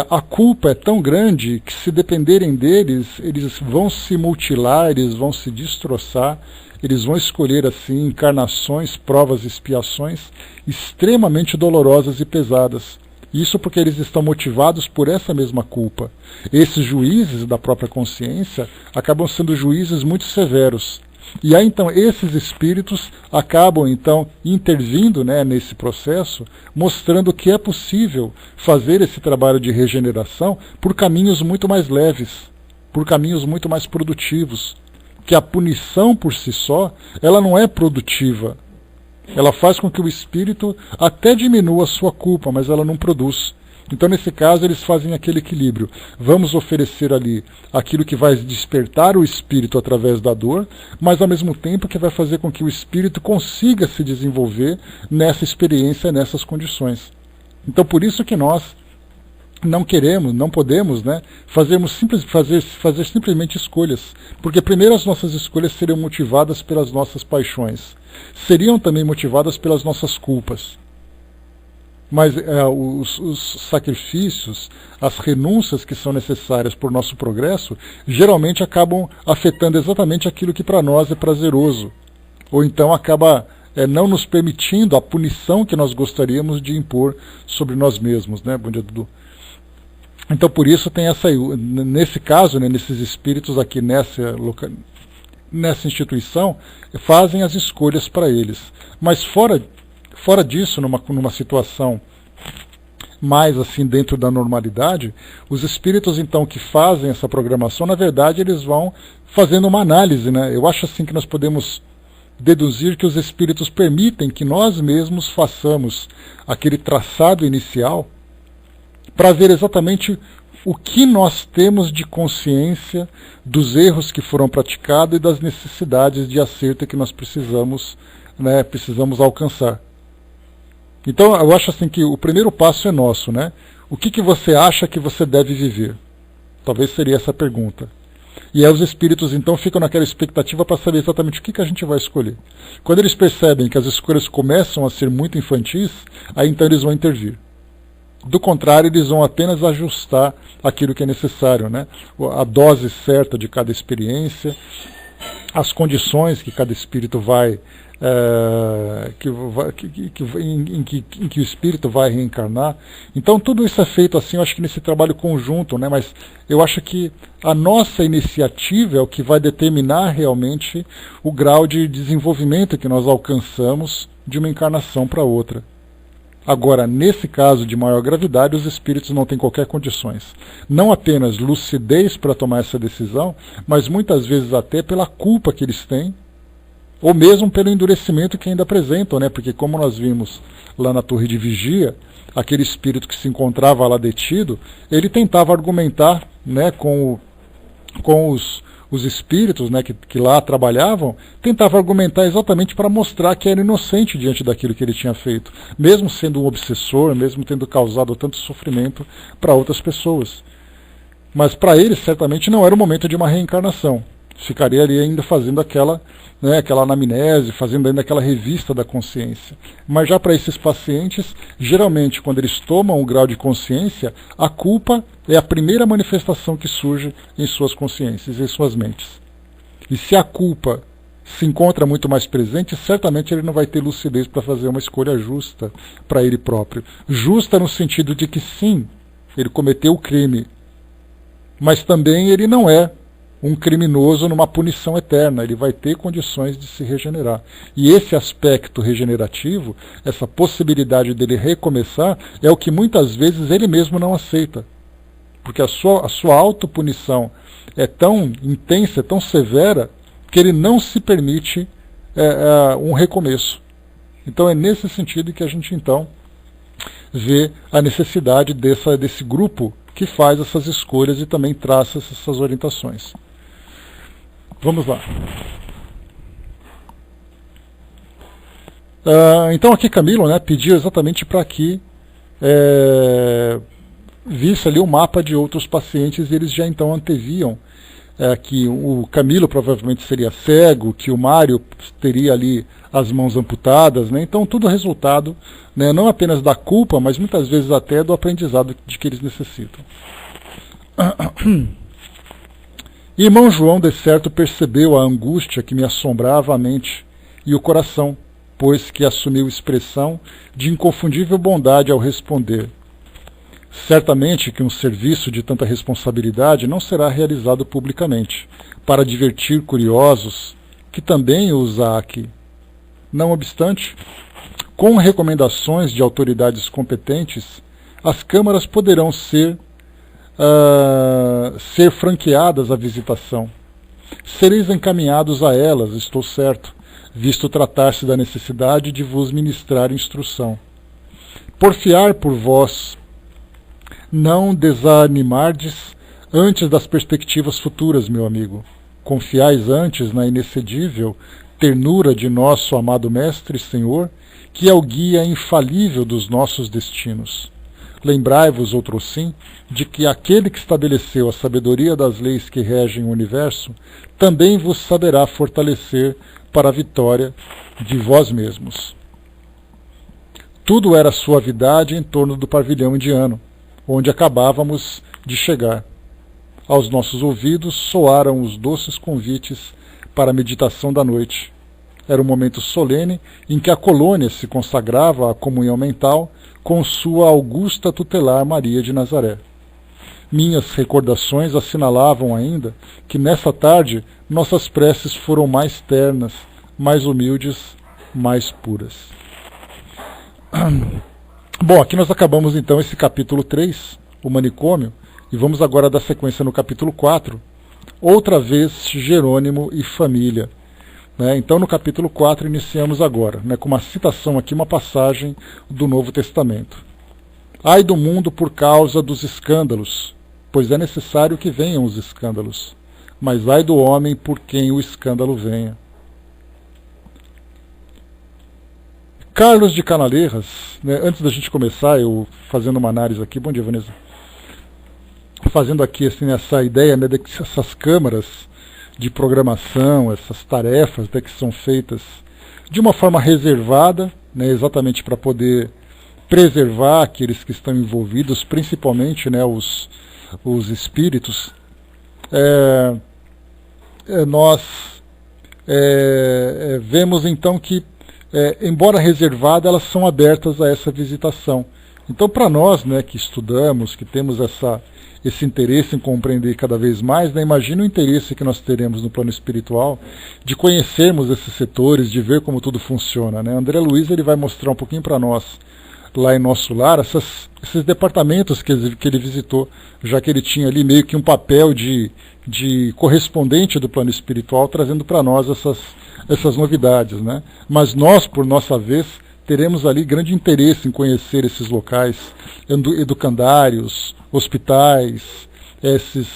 [SPEAKER 1] a culpa é tão grande que, se dependerem deles, eles vão se mutilar, eles vão se destroçar, eles vão escolher assim encarnações, provas e expiações extremamente dolorosas e pesadas. Isso porque eles estão motivados por essa mesma culpa. Esses juízes da própria consciência acabam sendo juízes muito severos. E aí então esses espíritos acabam então intervindo nesse processo, mostrando que é possível fazer esse trabalho de regeneração por caminhos muito mais leves, por caminhos muito mais produtivos. Que a punição por si só, ela não é produtiva. Ela faz com que o espírito até diminua a sua culpa, mas ela não produz. Então, nesse caso, eles fazem aquele equilíbrio. Vamos oferecer ali aquilo que vai despertar o espírito através da dor, mas ao mesmo tempo que vai fazer com que o espírito consiga se desenvolver nessa experiência, nessas condições. Então, por isso que nós não queremos, não podemos, fazer simplesmente escolhas. Porque primeiro as nossas escolhas seriam motivadas pelas nossas paixões. Seriam também motivadas pelas nossas culpas. Mas os sacrifícios, as renúncias que são necessárias por nosso progresso, geralmente acabam afetando exatamente aquilo que para nós é prazeroso. Ou então acaba não nos permitindo a punição que nós gostaríamos de impor sobre nós mesmos. Bom dia, Dudu. Então, por isso tem nesse caso, nesses espíritos aqui nessa instituição, fazem as escolhas para eles. Mas fora disso, numa situação mais assim dentro da normalidade, os espíritos então que fazem essa programação, na verdade eles vão fazendo uma análise. Eu acho assim que nós podemos deduzir que os espíritos permitem que nós mesmos façamos aquele traçado inicial para ver exatamente o que nós temos de consciência dos erros que foram praticados e das necessidades de acerto que nós precisamos alcançar. Então, eu acho assim que o primeiro passo é nosso, né? O que você acha que você deve viver? Talvez seria essa a pergunta. E aí os espíritos então ficam naquela expectativa para saber exatamente o que a gente vai escolher. Quando eles percebem que as escolhas começam a ser muito infantis, aí então eles vão intervir. Do contrário, eles vão apenas ajustar aquilo que é necessário, né? A dose certa de cada experiência, as condições que cada espírito vai, em que o espírito vai reencarnar. Então tudo isso é feito assim, eu acho que nesse trabalho conjunto, né? Mas eu acho que a nossa iniciativa é o que vai determinar realmente o grau de desenvolvimento que nós alcançamos de uma encarnação para outra. Agora, nesse caso de maior gravidade, os espíritos não têm qualquer condições. Não apenas lucidez para tomar essa decisão, mas muitas vezes até pela culpa que eles têm, ou mesmo pelo endurecimento que ainda apresentam, né? Porque como nós vimos lá na torre de vigia, aquele espírito que se encontrava lá detido, ele tentava argumentar, né, com os espíritos, né, que lá trabalhavam, tentava argumentar exatamente para mostrar que era inocente diante daquilo que ele tinha feito, mesmo sendo um obsessor, mesmo tendo causado tanto sofrimento para outras pessoas. Mas para ele certamente não era o momento de uma reencarnação. Ficaria ali ainda fazendo aquela anamnese, fazendo ainda aquela revista da consciência. Mas já para esses pacientes, geralmente quando eles tomam um grau de consciência, a culpa é a primeira manifestação que surge em suas consciências, em suas mentes. E se a culpa se encontra muito mais presente, certamente ele não vai ter lucidez para fazer uma escolha justa para ele próprio. Justa no sentido de que sim, ele cometeu o crime, mas também ele não é um criminoso numa punição eterna, ele vai ter condições de se regenerar. E esse aspecto regenerativo, essa possibilidade dele recomeçar, é o que muitas vezes ele mesmo não aceita. Porque a sua autopunição é tão intensa, é tão severa, que ele não se permite um recomeço. Então é nesse sentido que a gente então vê a necessidade desse grupo que faz essas escolhas e também traça essas orientações. Vamos lá. Então aqui Camilo, né, pediu exatamente para que visse ali o mapa de outros pacientes, e eles já então anteviam que o Camilo provavelmente seria cego, que o Mário teria ali as mãos amputadas, né? Então tudo resultado, né, não apenas da culpa, mas muitas vezes até do aprendizado de que eles necessitam. Irmão João, de certo, percebeu a angústia que me assombrava a mente e o coração, pois que assumiu expressão de inconfundível bondade ao responder: certamente que um serviço de tanta responsabilidade não será realizado publicamente, para divertir curiosos, que também os há aqui. Não obstante, com recomendações de autoridades competentes, as câmaras poderão ser franqueadas à visitação. Sereis encaminhados a elas, estou certo, visto tratar-se da necessidade de vos ministrar instrução. Porfiar por vós, não desanimardes antes das perspectivas futuras, meu amigo. Confiais antes na inexcedível ternura de nosso amado Mestre e Senhor, que é o guia infalível dos nossos destinos. Lembrai-vos, outrossim, de que aquele que estabeleceu a sabedoria das leis que regem o universo, também vos saberá fortalecer para a vitória de vós mesmos. Tudo era suavidade em torno do pavilhão indiano, onde acabávamos de chegar. Aos nossos ouvidos soaram os doces convites para a meditação da noite. Era um momento solene em que a colônia se consagrava à comunhão mental com sua augusta tutelar Maria de Nazaré. Minhas recordações assinalavam ainda que nessa tarde nossas preces foram mais ternas, mais humildes, mais puras. Bom, aqui nós acabamos então esse capítulo 3, o manicômio, e vamos agora dar sequência no capítulo 4, outra vez Jerônimo e família. né? Então no capítulo 4 iniciamos agora, né, com uma citação aqui, uma passagem do Novo Testamento. Ai do mundo por causa dos escândalos, pois é necessário que venham os escândalos, mas ai do homem por quem o escândalo venha. Carlos de Canaleiras, né, antes da gente começar, eu fazendo uma análise aqui, bom dia, Vanessa, fazendo aqui assim, essa ideia, né, dessas câmaras de programação, essas tarefas, né, que são feitas de uma forma reservada, né, exatamente para poder preservar aqueles que estão envolvidos, principalmente, né, os espíritos. Nós vemos então que, embora reservadas, elas são abertas a essa visitação. Então, para nós, né, que estudamos, que temos esse interesse em compreender cada vez mais, né, imagina o interesse que nós teremos no plano espiritual de conhecermos esses setores, de ver como tudo funciona, né? André Luiz ele vai mostrar um pouquinho para nós, lá em nosso lar, esses departamentos que ele visitou, já que ele tinha ali meio que um papel de correspondente do plano espiritual, trazendo para nós essas novidades, né? Mas nós, por nossa vez, teremos ali grande interesse em conhecer esses locais, educandários, hospitais, esses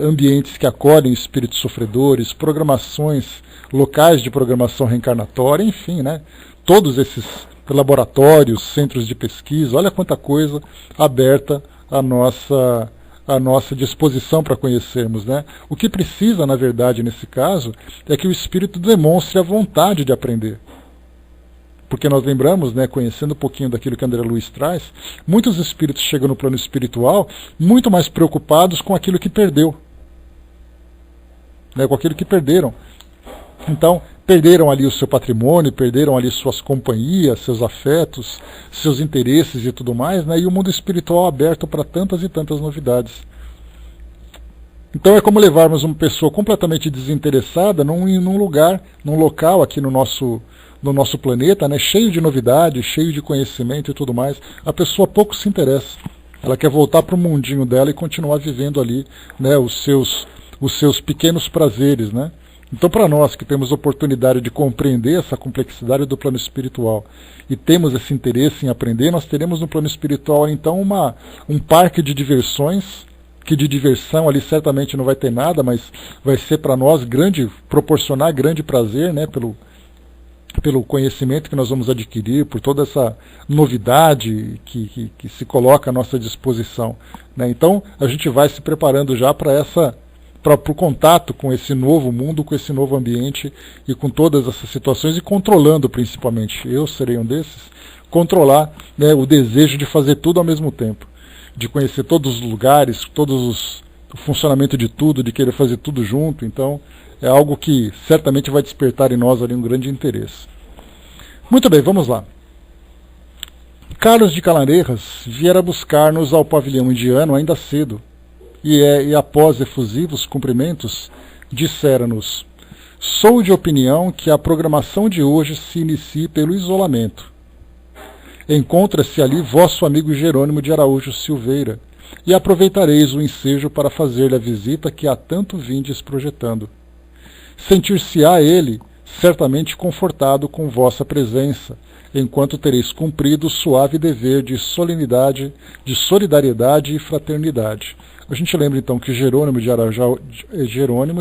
[SPEAKER 1] ambientes que acolhem espíritos sofredores, programações, locais de programação reencarnatória, enfim, né? Todos esses laboratórios, centros de pesquisa, olha quanta coisa aberta à nossa disposição para conhecermos, né? O que precisa, na verdade, nesse caso, é que o espírito demonstre a vontade de aprender. Porque nós lembramos, né, conhecendo um pouquinho daquilo que André Luiz traz, muitos espíritos chegam no plano espiritual muito mais preocupados com aquilo que perdeu, né, com aquilo que perderam. Então, perderam ali o seu patrimônio, perderam ali suas companhias, seus afetos, seus interesses e tudo mais, né? E o mundo espiritual aberto para tantas e tantas novidades. Então é como levarmos uma pessoa completamente desinteressada num local aqui no nosso planeta, né? Cheio de novidades, cheio de conhecimento e tudo mais. A pessoa pouco se interessa. Ela quer voltar para o mundinho dela e continuar vivendo ali, né, os seus pequenos prazeres, né? Então, para nós que temos oportunidade de compreender essa complexidade do plano espiritual e temos esse interesse em aprender, nós teremos no plano espiritual, então, um parque de diversões, que de diversão ali certamente não vai ter nada, mas vai ser para nós proporcionar grande prazer, né, pelo conhecimento que nós vamos adquirir, por toda essa novidade que se coloca à nossa disposição, né? Então, a gente vai se preparando já para o contato com esse novo mundo, com esse novo ambiente e com todas essas situações, e controlando principalmente, eu serei um desses, controlar, né, o desejo de fazer tudo ao mesmo tempo, de conhecer todos os lugares, o funcionamento de tudo, de querer fazer tudo junto. Então é algo que certamente vai despertar em nós ali um grande interesse. Muito bem, vamos lá. Carlos de Canaleiras viera buscar-nos ao pavilhão indiano ainda cedo, e após efusivos cumprimentos, dissera-nos: sou de opinião que a programação de hoje se inicie pelo isolamento. Encontra-se ali vosso amigo Jerônimo de Araújo Silveira, e aproveitareis o ensejo para fazer-lhe a visita que há tanto vindes projetando. Sentir-se-á ele certamente confortado com vossa presença, enquanto tereis cumprido o suave dever de solenidade, de solidariedade e fraternidade. A gente lembra então que Jerônimo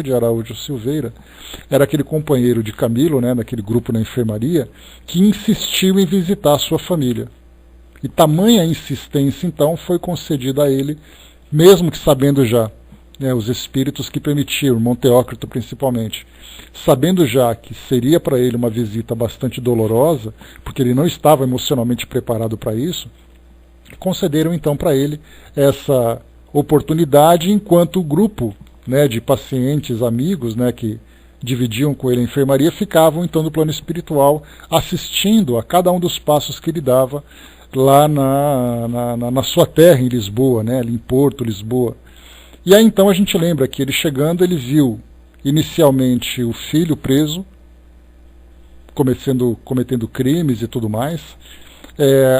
[SPEAKER 1] de Araújo Silveira era aquele companheiro de Camilo, né, naquele grupo na enfermaria, que insistiu em visitar a sua família. E tamanha insistência então foi concedida a ele, mesmo que sabendo já, né, os espíritos que permitiam, Monteócrito principalmente, sabendo já que seria para ele uma visita bastante dolorosa, porque ele não estava emocionalmente preparado para isso, concederam então para ele essa oportunidade, enquanto o grupo, né, de pacientes, amigos, né, que dividiam com ele a enfermaria, ficavam então no plano espiritual assistindo a cada um dos passos que ele dava lá na sua terra em Lisboa, né, ali em Porto, Lisboa. E aí então a gente lembra que ele chegando, ele viu inicialmente o filho preso, cometendo crimes e tudo mais,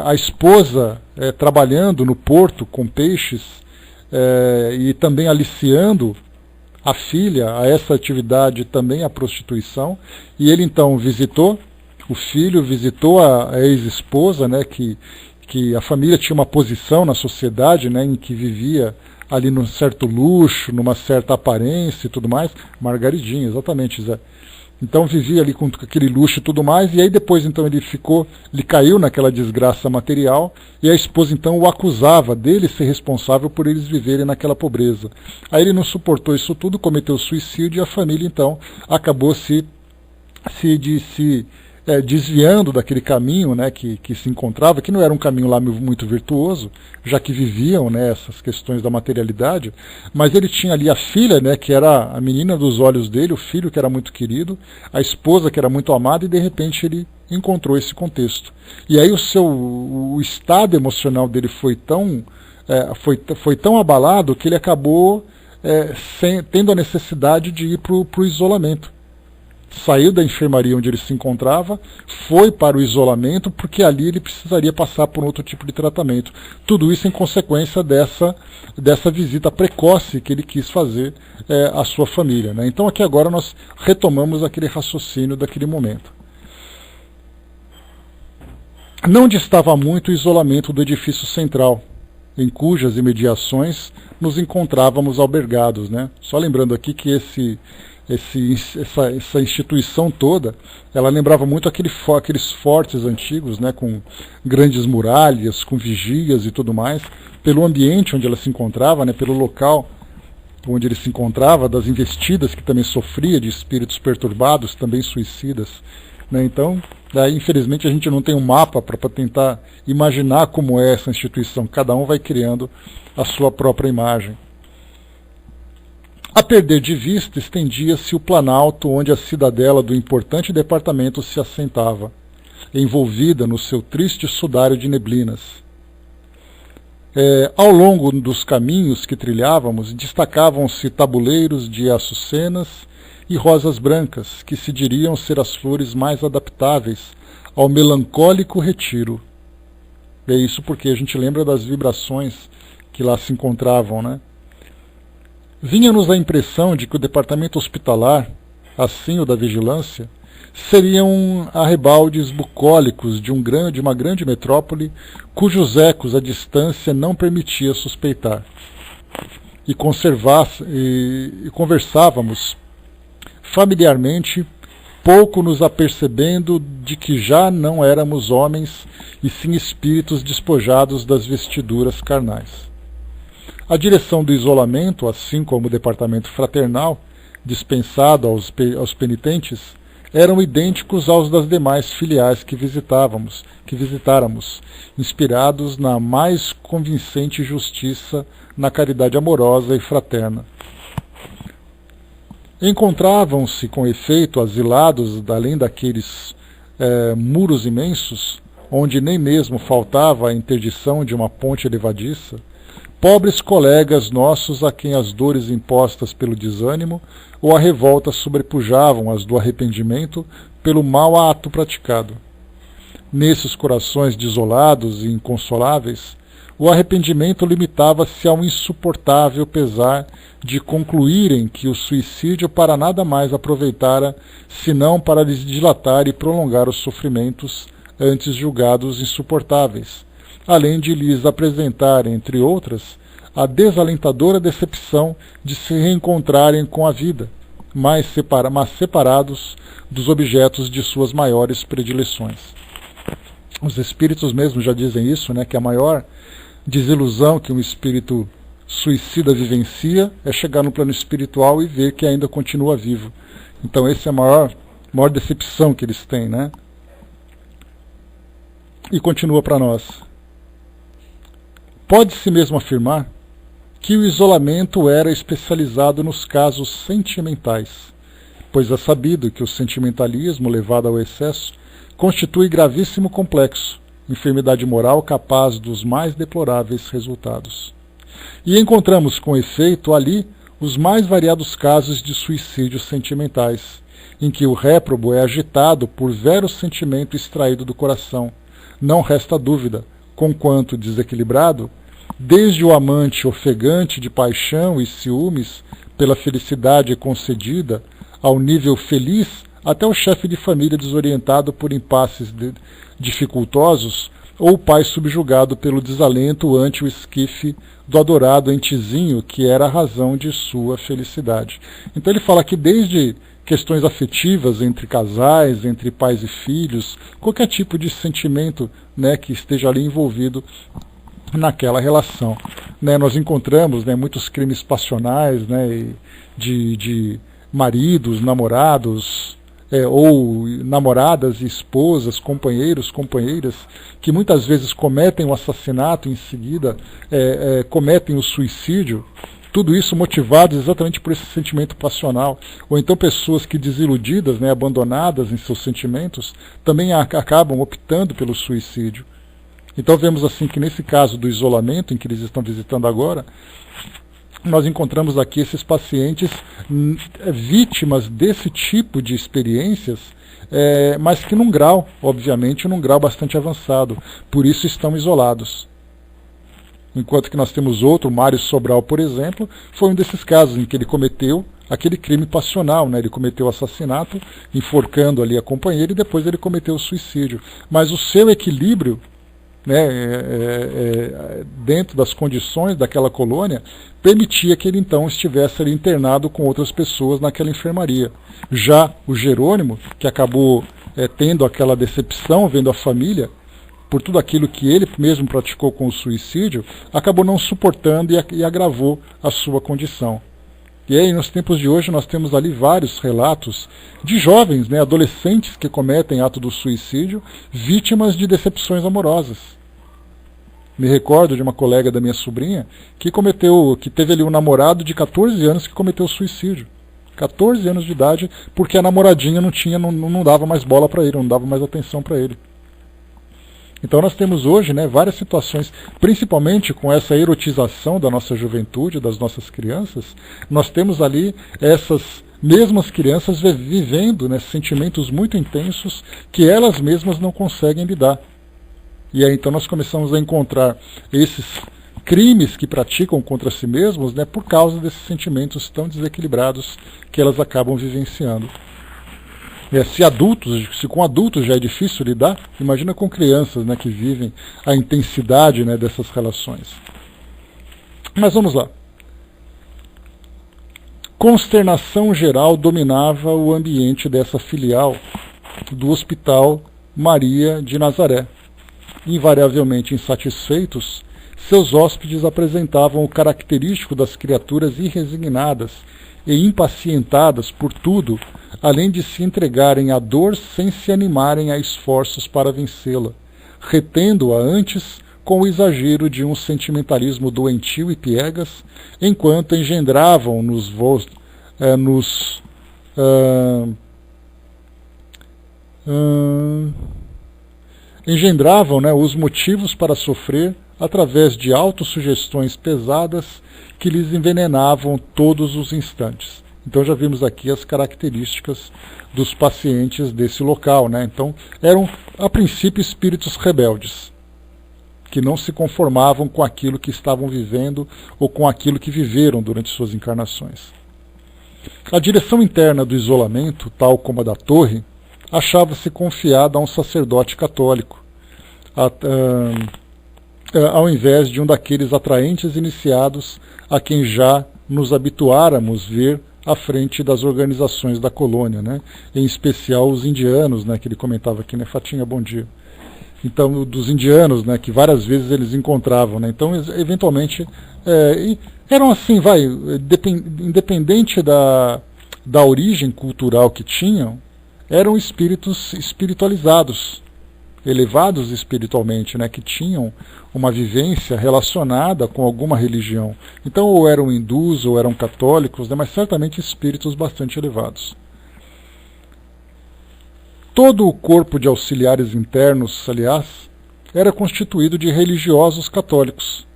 [SPEAKER 1] a esposa trabalhando no porto com peixes, e também aliciando a filha a essa atividade também, a prostituição, e ele então visitou o filho, visitou a ex-esposa, né, que a família tinha uma posição na sociedade, né, em que vivia ali num certo luxo, numa certa aparência e tudo mais. Margaridinha, exatamente, Zé. Então vivia ali com aquele luxo e tudo mais, e aí depois então ele caiu naquela desgraça material, e a esposa então o acusava dele ser responsável por eles viverem naquela pobreza. Aí ele não suportou isso tudo, cometeu suicídio, e a família então acabou desviando daquele caminho, né, que se encontrava, que não era um caminho lá muito virtuoso, já que viviam, né, essas questões da materialidade, mas ele tinha ali a filha, né, que era a menina dos olhos dele, o filho que era muito querido, a esposa que era muito amada, e de repente ele encontrou esse contexto. E aí o estado emocional dele foi tão abalado que ele acabou tendo a necessidade de ir para o isolamento. Saiu da enfermaria onde ele se encontrava, foi para o isolamento, porque ali ele precisaria passar por outro tipo de tratamento. Tudo isso em consequência dessa visita precoce que ele quis fazer à sua família, né? Então aqui agora nós retomamos aquele raciocínio daquele momento. Não distava muito o isolamento do edifício central, em cujas imediações nos encontrávamos albergados, né? Só lembrando aqui que essa instituição toda, ela lembrava muito aqueles fortes antigos, né, com grandes muralhas, com vigias e tudo mais, pelo ambiente onde ela se encontrava, né, pelo local onde ele se encontrava, das investidas que também sofria de espíritos perturbados, também suicidas, né? Então, daí, infelizmente, a gente não tem um mapa para tentar imaginar como é essa instituição. Cada um vai criando a sua própria imagem. A perder de vista, estendia-se o planalto onde a cidadela do importante departamento se assentava, envolvida no seu triste sudário de neblinas. Ao longo dos caminhos que trilhávamos, destacavam-se tabuleiros de açucenas e rosas brancas, que se diriam ser as flores mais adaptáveis ao melancólico retiro. É isso porque a gente lembra das vibrações que lá se encontravam, né? Vinha-nos a impressão de que o departamento hospitalar, assim o da vigilância, seriam arrebaldes bucólicos de uma grande metrópole cujos ecos a distância não permitia suspeitar. E conversávamos familiarmente, pouco nos apercebendo de que já não éramos homens e sim espíritos despojados das vestiduras carnais. A direção do isolamento, assim como o departamento fraternal, dispensado aos penitentes, eram idênticos aos das demais filiais que visitáramos, inspirados na mais convincente justiça, na caridade amorosa e fraterna. Encontravam-se, com efeito, asilados, além daqueles muros imensos, onde nem mesmo faltava a interdição de uma ponte elevadiça, pobres colegas nossos a quem as dores impostas pelo desânimo ou a revolta sobrepujavam as do arrependimento pelo mau ato praticado. Nesses corações desolados e inconsoláveis, o arrependimento limitava-se ao insuportável pesar de concluírem que o suicídio para nada mais aproveitara senão para lhes dilatar e prolongar os sofrimentos antes julgados insuportáveis, além de lhes apresentar, entre outras, a desalentadora decepção de se reencontrarem com a vida, mas separados dos objetos de suas maiores predileções. Os espíritos mesmo já dizem isso, né, que a maior desilusão que um espírito suicida vivencia é chegar no plano espiritual e ver que ainda continua vivo. Então essa é a maior decepção que eles têm, né? E continua para nós. Pode-se mesmo afirmar que o isolamento era especializado nos casos sentimentais, pois é sabido que o sentimentalismo levado ao excesso constitui gravíssimo complexo, enfermidade moral capaz dos mais deploráveis resultados. E encontramos com efeito ali os mais variados casos de suicídios sentimentais, em que o réprobo é agitado por vero sentimento extraído do coração. Não resta dúvida, conquanto desequilibrado, desde o amante ofegante de paixão e ciúmes, pela felicidade concedida ao nível feliz, até o chefe de família desorientado por impasses dificultosos, ou o pai subjugado pelo desalento ante o esquife do adorado entezinho, que era a razão de sua felicidade. Então ele fala que desde questões afetivas entre casais, entre pais e filhos, qualquer tipo de sentimento, né, que esteja ali envolvido naquela relação. Né, nós encontramos, né, muitos crimes passionais, né, de maridos, namorados, ou namoradas e esposas, companheiros, companheiras, que muitas vezes cometem o assassinato e em seguida cometem o suicídio. Tudo isso motivado exatamente por esse sentimento passional. Ou então pessoas que desiludidas, né, abandonadas em seus sentimentos, também acabam optando pelo suicídio. Então vemos assim que nesse caso do isolamento, em que eles estão visitando agora, nós encontramos aqui esses pacientes vítimas desse tipo de experiências, mas que num grau, obviamente, num grau bastante avançado. Por isso estão isolados. Enquanto que nós temos outro, Mário Sobral, por exemplo, foi um desses casos em que ele cometeu aquele crime passional, né? Ele cometeu o assassinato, enforcando ali a companheira, e depois ele cometeu o suicídio. Mas o seu equilíbrio, né, dentro das condições daquela colônia, permitia que ele então estivesse ali internado com outras pessoas naquela enfermaria. Já o Jerônimo, que acabou tendo aquela decepção, vendo a família, por tudo aquilo que ele mesmo praticou com o suicídio, acabou não suportando e agravou a sua condição. E aí, nos tempos de hoje, nós temos ali vários relatos de jovens, né, adolescentes que cometem ato do suicídio, vítimas de decepções amorosas. Me recordo de uma colega da minha sobrinha que teve ali um namorado de 14 anos que cometeu suicídio. 14 anos de idade, porque a namoradinha não dava mais bola para ele, não dava mais atenção para ele. Então nós temos hoje, né, várias situações, principalmente com essa erotização da nossa juventude, das nossas crianças, nós temos ali essas mesmas crianças vivendo, né, sentimentos muito intensos que elas mesmas não conseguem lidar. E aí então nós começamos a encontrar esses crimes que praticam contra si mesmos, né, por causa desses sentimentos tão desequilibrados que elas acabam vivenciando. Se com adultos já é difícil lidar, imagina com crianças, né, que vivem a intensidade, né, dessas relações. Mas vamos lá. Consternação geral dominava o ambiente dessa filial do Hospital Maria de Nazaré. Invariavelmente insatisfeitos, seus hóspedes apresentavam o característico das criaturas irresignadas e impacientadas por tudo, além de se entregarem à dor sem se animarem a esforços para vencê-la, retendo-a antes com o exagero de um sentimentalismo doentio e piegas, enquanto engendravam os motivos para sofrer através de autossugestões pesadas que lhes envenenavam todos os instantes. Então já vimos aqui as características dos pacientes desse local, né? Então eram, a princípio, espíritos rebeldes, que não se conformavam com aquilo que estavam vivendo ou com aquilo que viveram durante suas encarnações. A direção interna do isolamento, tal como a da torre, achava-se confiada a um sacerdote católico, ao invés de um daqueles atraentes iniciados a quem já nos habituáramos ver à frente das organizações da colônia, né? Em especial os indianos, né, que ele comentava aqui, né, Fatinha, bom dia. Então, dos indianos, né, que várias vezes eles encontravam, né? Então, eventualmente, eram assim, independente da origem cultural que tinham, eram espíritos espiritualizados, elevados espiritualmente, né, que tinham uma vivência relacionada com alguma religião. Então, ou eram hindus, ou eram católicos, né, mas certamente espíritos bastante elevados. Todo o corpo de auxiliares internos, aliás, era constituído de religiosos católicos,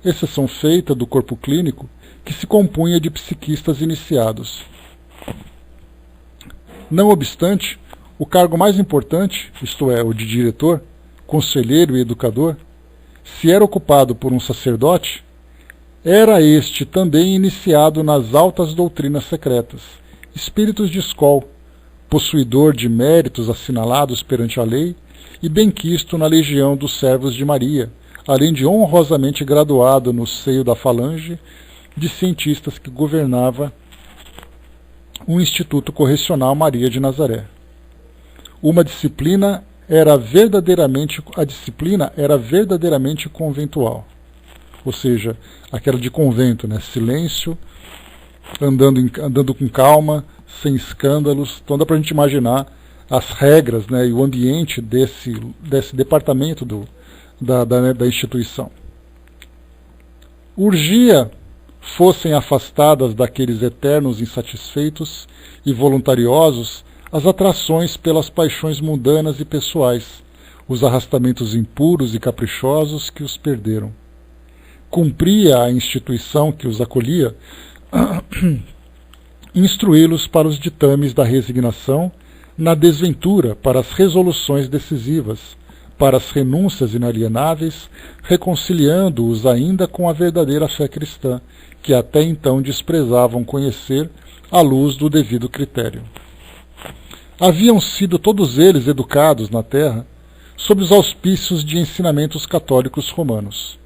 [SPEAKER 1] exceção feita do corpo clínico, que se compunha de psiquistas iniciados. Não obstante, o cargo mais importante, isto é, o de diretor, conselheiro e educador, se era ocupado por um sacerdote, era este também iniciado nas altas doutrinas secretas, espíritos de escol, possuidor de méritos assinalados perante a lei e benquisto na legião dos servos de Maria, além de honrosamente graduado no seio da falange de cientistas que governava o Instituto Correcional Maria de Nazaré. A disciplina era verdadeiramente conventual, ou seja, aquela de convento, né? Silêncio, andando com calma, sem escândalos. Então dá para a gente imaginar as regras, né, e o ambiente desse departamento da instituição. Urgia fossem afastadas daqueles eternos insatisfeitos e voluntariosos as atrações pelas paixões mundanas e pessoais, os arrastamentos impuros e caprichosos que os perderam. Cumpria a instituição que os acolhia instruí-los para os ditames da resignação, na desventura para as resoluções decisivas, para as renúncias inalienáveis, reconciliando-os ainda com a verdadeira fé cristã, que até então desprezavam conhecer à luz do devido critério. Haviam sido todos eles educados na terra sob os auspícios de ensinamentos católicos romanos.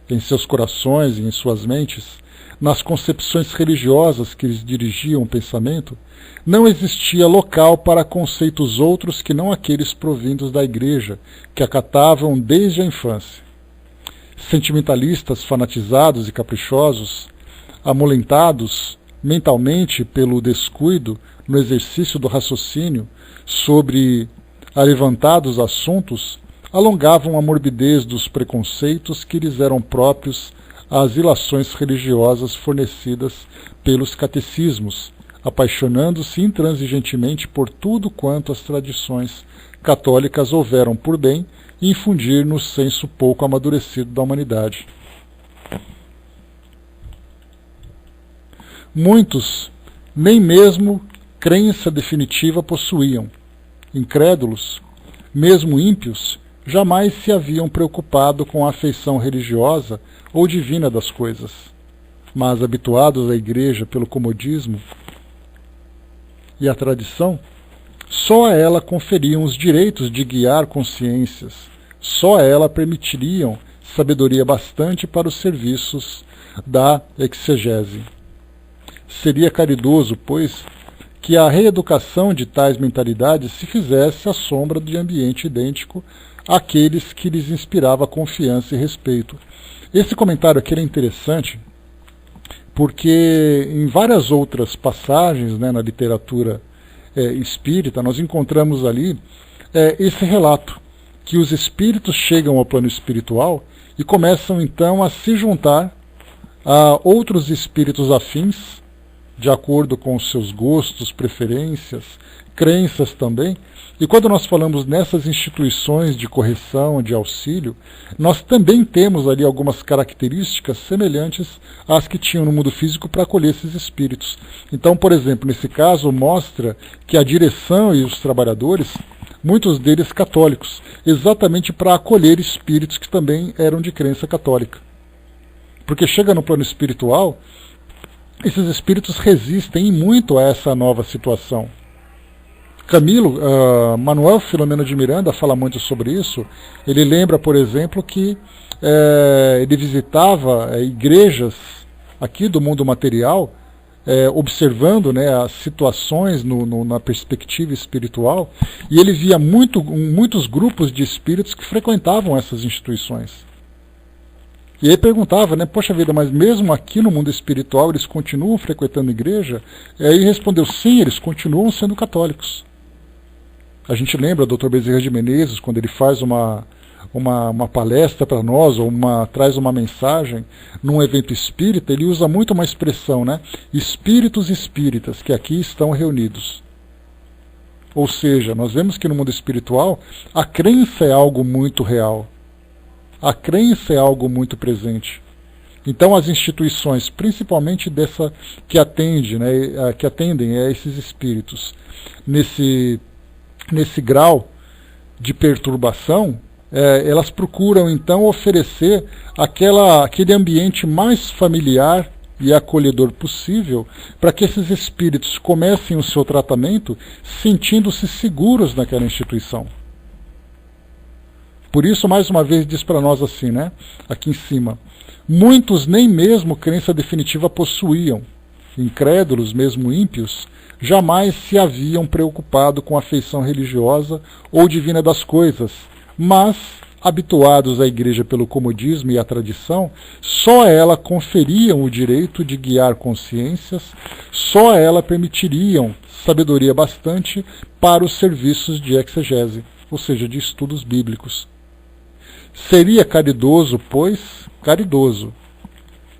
[SPEAKER 1] Em seus corações e em suas mentes, nas concepções religiosas que lhes dirigiam o pensamento, não existia local para conceitos outros que não aqueles provindos da Igreja, que acatavam desde a infância. Sentimentalistas fanatizados e caprichosos, amolentados mentalmente pelo descuido no exercício do raciocínio sobre alevantados assuntos, alongavam a morbidez dos preconceitos que lhes eram próprios às ilações religiosas fornecidas pelos catecismos, apaixonando-se intransigentemente por tudo quanto as tradições católicas houveram por bem infundir no senso pouco amadurecido da humanidade. Muitos nem mesmo crença definitiva possuíam. Incrédulos, mesmo ímpios, jamais se haviam preocupado com a afeição religiosa ou divina das coisas, mas habituados à Igreja pelo comodismo e a tradição, só a ela conferiam os direitos de guiar consciências, só a ela permitiriam sabedoria bastante para os serviços da exegese. Seria caridoso, pois, que a reeducação de tais mentalidades se fizesse à sombra de ambiente idêntico àqueles que lhes inspirava confiança e respeito. Esse comentário aqui é interessante porque em várias outras passagens, né, na literatura espírita, nós encontramos ali esse relato, que os espíritos chegam ao plano espiritual e começam então a se juntar a outros espíritos afins, de acordo com os seus gostos, preferências, crenças também. E quando nós falamos nessas instituições de correção, de auxílio, nós também temos ali algumas características semelhantes às que tinham no mundo físico para acolher esses espíritos. Então, por exemplo, nesse caso mostra que a direção e os trabalhadores, muitos deles católicos, exatamente para acolher espíritos que também eram de crença católica. Porque chega no plano espiritual, esses espíritos resistem muito a essa nova situação. Manuel Filomeno de Miranda fala muito sobre isso. Ele lembra, por exemplo, que ele visitava igrejas aqui do mundo material, observando, né, as situações na perspectiva espiritual, e ele via muitos grupos de espíritos que frequentavam essas instituições. E aí perguntava, né, poxa vida, mas mesmo aqui no mundo espiritual eles continuam frequentando igreja? E aí respondeu, sim, eles continuam sendo católicos. A gente lembra do Dr. Bezerra de Menezes, quando ele faz uma palestra para nós, ou traz uma mensagem num evento espírita, ele usa muito uma expressão, né, espíritos espíritas que aqui estão reunidos. Ou seja, nós vemos que no mundo espiritual a crença é algo muito real. A crença é algo muito presente. Então as instituições, principalmente dessa que atendem a esses espíritos, nesse grau de perturbação, elas procuram então oferecer aquele ambiente mais familiar e acolhedor possível para que esses espíritos comecem o seu tratamento sentindo-se seguros naquela instituição. Por isso, mais uma vez, diz para nós assim, né? Aqui em cima. Muitos nem mesmo crença definitiva possuíam. Incrédulos, mesmo ímpios, jamais se haviam preocupado com a feição religiosa ou divina das coisas, mas, habituados à igreja pelo comodismo e a tradição, só a ela conferiam o direito de guiar consciências, só a ela permitiriam sabedoria bastante para os serviços de exegese, ou seja, de estudos bíblicos. Seria caridoso, pois,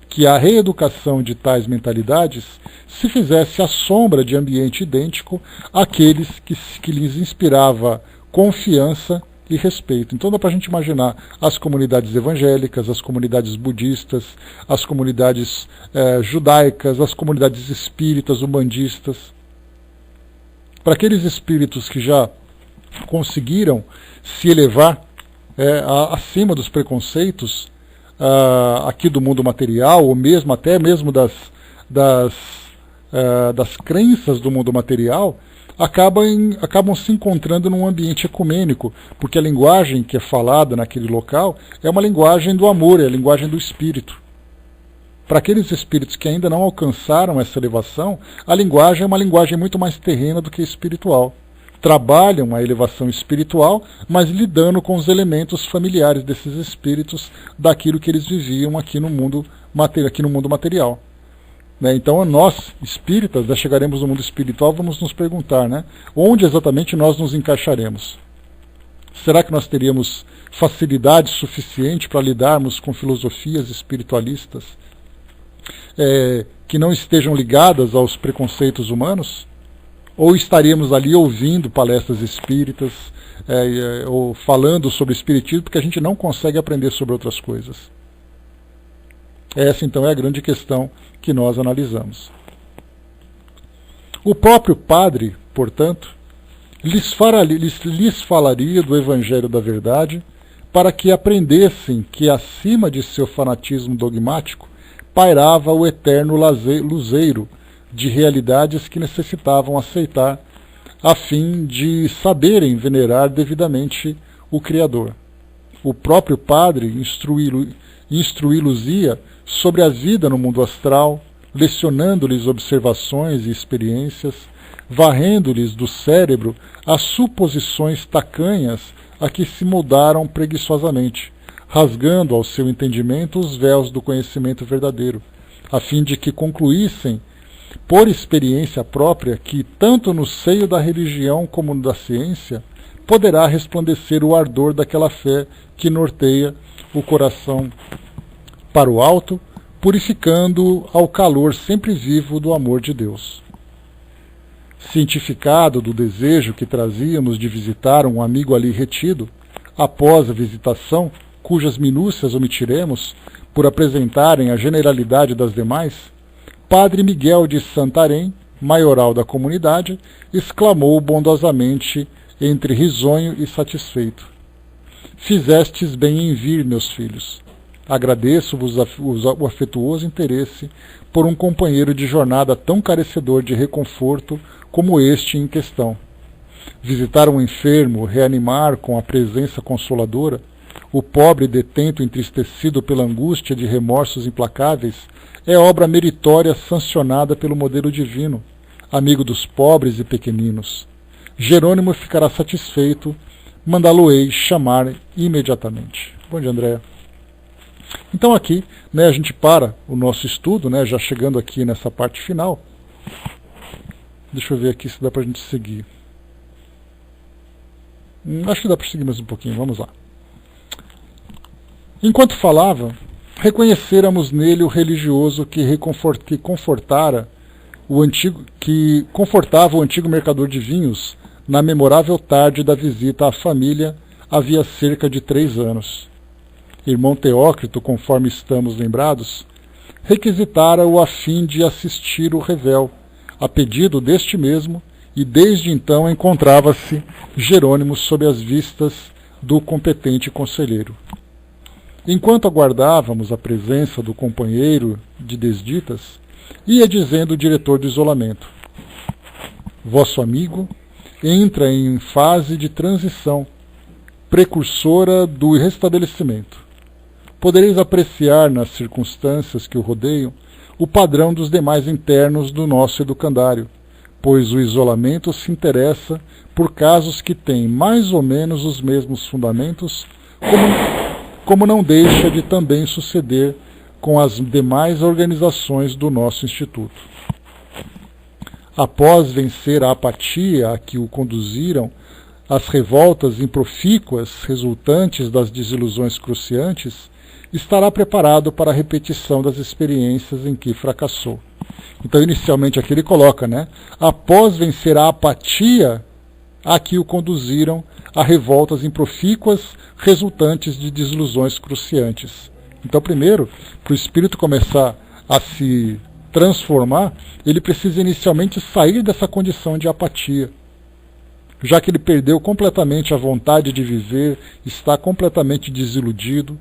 [SPEAKER 1] que a reeducação de tais mentalidades se fizesse à sombra de ambiente idêntico àqueles que lhes inspirava confiança e respeito. Então dá para a gente imaginar as comunidades evangélicas, as comunidades budistas, as comunidades judaicas, as comunidades espíritas, umbandistas. Para aqueles espíritos que já conseguiram se elevar acima dos preconceitos aqui do mundo material, ou mesmo até mesmo das crenças do mundo material, acabam se encontrando num ambiente ecumênico, porque a linguagem que é falada naquele local é uma linguagem do amor, é a linguagem do espírito. Para aqueles espíritos que ainda não alcançaram essa elevação, a linguagem é uma linguagem muito mais terrena do que espiritual. Trabalham a elevação espiritual, mas lidando com os elementos familiares desses espíritos daquilo que eles viviam aqui no mundo material. Então nós, espíritas, chegaremos no mundo espiritual, vamos nos perguntar, onde exatamente nós nos encaixaremos? Será que nós teríamos facilidade suficiente para lidarmos com filosofias espiritualistas que não estejam ligadas aos preconceitos humanos? Ou estaríamos ali ouvindo palestras espíritas, ou falando sobre espiritismo, porque a gente não consegue aprender sobre outras coisas? Essa, então, é a grande questão que nós analisamos. O próprio padre, portanto, lhes falaria do Evangelho da Verdade para que aprendessem que, acima de seu fanatismo dogmático, pairava o eterno luzeiro de realidades que necessitavam aceitar, a fim de saberem venerar devidamente o Criador. O próprio padre instruí-los-ia sobre a vida no mundo astral, lecionando-lhes observações e experiências, varrendo-lhes do cérebro as suposições tacanhas a que se moldaram preguiçosamente, rasgando ao seu entendimento os véus do conhecimento verdadeiro, a fim de que concluíssem, por experiência própria, que, tanto no seio da religião como da ciência, poderá resplandecer o ardor daquela fé que norteia o coração para o alto, purificando ao calor sempre vivo do amor de Deus. Cientificado do desejo que trazíamos de visitar um amigo ali retido, após a visitação, cujas minúcias omitiremos, por apresentarem a generalidade das demais, Padre Miguel de Santarém, maioral da comunidade, exclamou bondosamente, entre risonho e satisfeito: Fizestes bem em vir, meus filhos. Agradeço-vos o afetuoso interesse por um companheiro de jornada tão carecedor de reconforto como este em questão. Visitar um enfermo, reanimar com a presença consoladora o pobre detento entristecido pela angústia de remorsos implacáveis, é obra meritória sancionada pelo modelo divino, amigo dos pobres e pequeninos. Jerônimo ficará satisfeito, mandá-lo-ei chamar imediatamente. Bom dia, Andréa. Então aqui, a gente para o nosso estudo, já chegando aqui nessa parte final. Deixa eu ver aqui se dá para a gente seguir. Acho que dá para seguir mais um pouquinho, vamos lá. Enquanto falava, reconhecêramos nele o religioso que confortava o antigo mercador de vinhos na memorável tarde da visita à família havia cerca de 3 anos. Irmão Teócrito, conforme estamos lembrados, requisitara-o a fim de assistir o revel, a pedido deste mesmo, e desde então encontrava-se Jerônimo sob as vistas do competente conselheiro. Enquanto aguardávamos a presença do companheiro de desditas, ia dizendo o diretor do isolamento: vosso amigo entra em fase de transição, precursora do restabelecimento. Podereis apreciar nas circunstâncias que o rodeiam o padrão dos demais internos do nosso educandário, pois o isolamento se interessa por casos que têm mais ou menos os mesmos fundamentos, como não deixa de também suceder com as demais organizações do nosso Instituto. Após vencer a apatia a que o conduziram as revoltas improfícuas resultantes das desilusões cruciantes, estará preparado para a repetição das experiências em que fracassou. Então, inicialmente aqui ele coloca, né? Após vencer a apatia a que o conduziram a revoltas improfícuas resultantes de desilusões cruciantes. Então, primeiro, para o espírito começar a se transformar, ele precisa inicialmente sair dessa condição de apatia, já que ele perdeu completamente a vontade de viver, está completamente desiludido.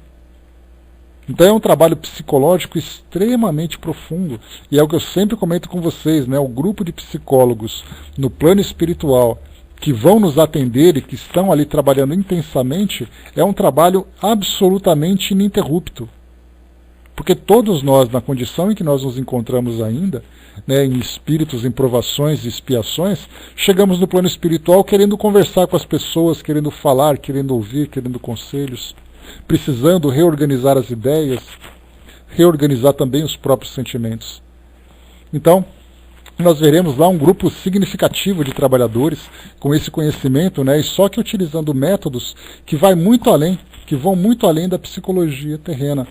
[SPEAKER 1] Então é um trabalho psicológico extremamente profundo, e é o que eu sempre comento com vocês, né? O grupo de psicólogos no plano espiritual que vão nos atender e que estão ali trabalhando intensamente, é um trabalho absolutamente ininterrupto. Porque todos nós, na condição em que nós nos encontramos ainda, né, em espíritos, em provações e expiações, chegamos no plano espiritual querendo conversar com as pessoas, querendo falar, querendo ouvir, querendo conselhos, precisando reorganizar as ideias, reorganizar também os próprios sentimentos. Então, nós veremos lá um grupo significativo de trabalhadores com esse conhecimento, né, e só que utilizando métodos que vão muito além da psicologia terrena,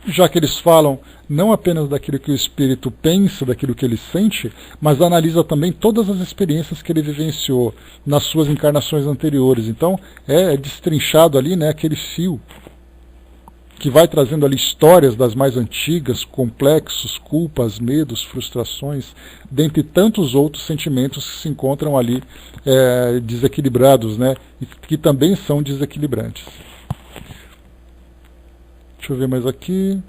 [SPEAKER 1] já que eles falam não apenas daquilo que o espírito pensa, daquilo que ele sente, mas analisa também todas as experiências que ele vivenciou nas suas encarnações anteriores. Então é destrinchado ali, né, aquele fio que vai trazendo ali histórias das mais antigas, complexos, culpas, medos, frustrações, dentre tantos outros sentimentos que se encontram ali desequilibrados, né, e que também são desequilibrantes. Deixa eu ver mais aqui.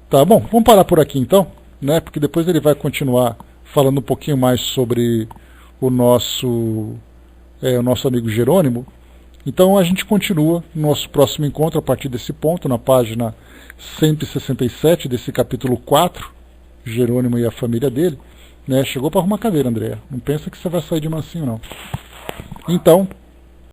[SPEAKER 1] Tá bom, vamos parar por aqui então, né? Porque depois ele vai continuar falando um pouquinho mais sobre o nosso amigo Jerônimo. Então a gente continua no nosso próximo encontro a partir desse ponto, na página 167 desse capítulo 4, Jerônimo e a família dele. Né? Chegou para arrumar cadeira, Andréa. Não pensa que você vai sair de mansinho, não. Então,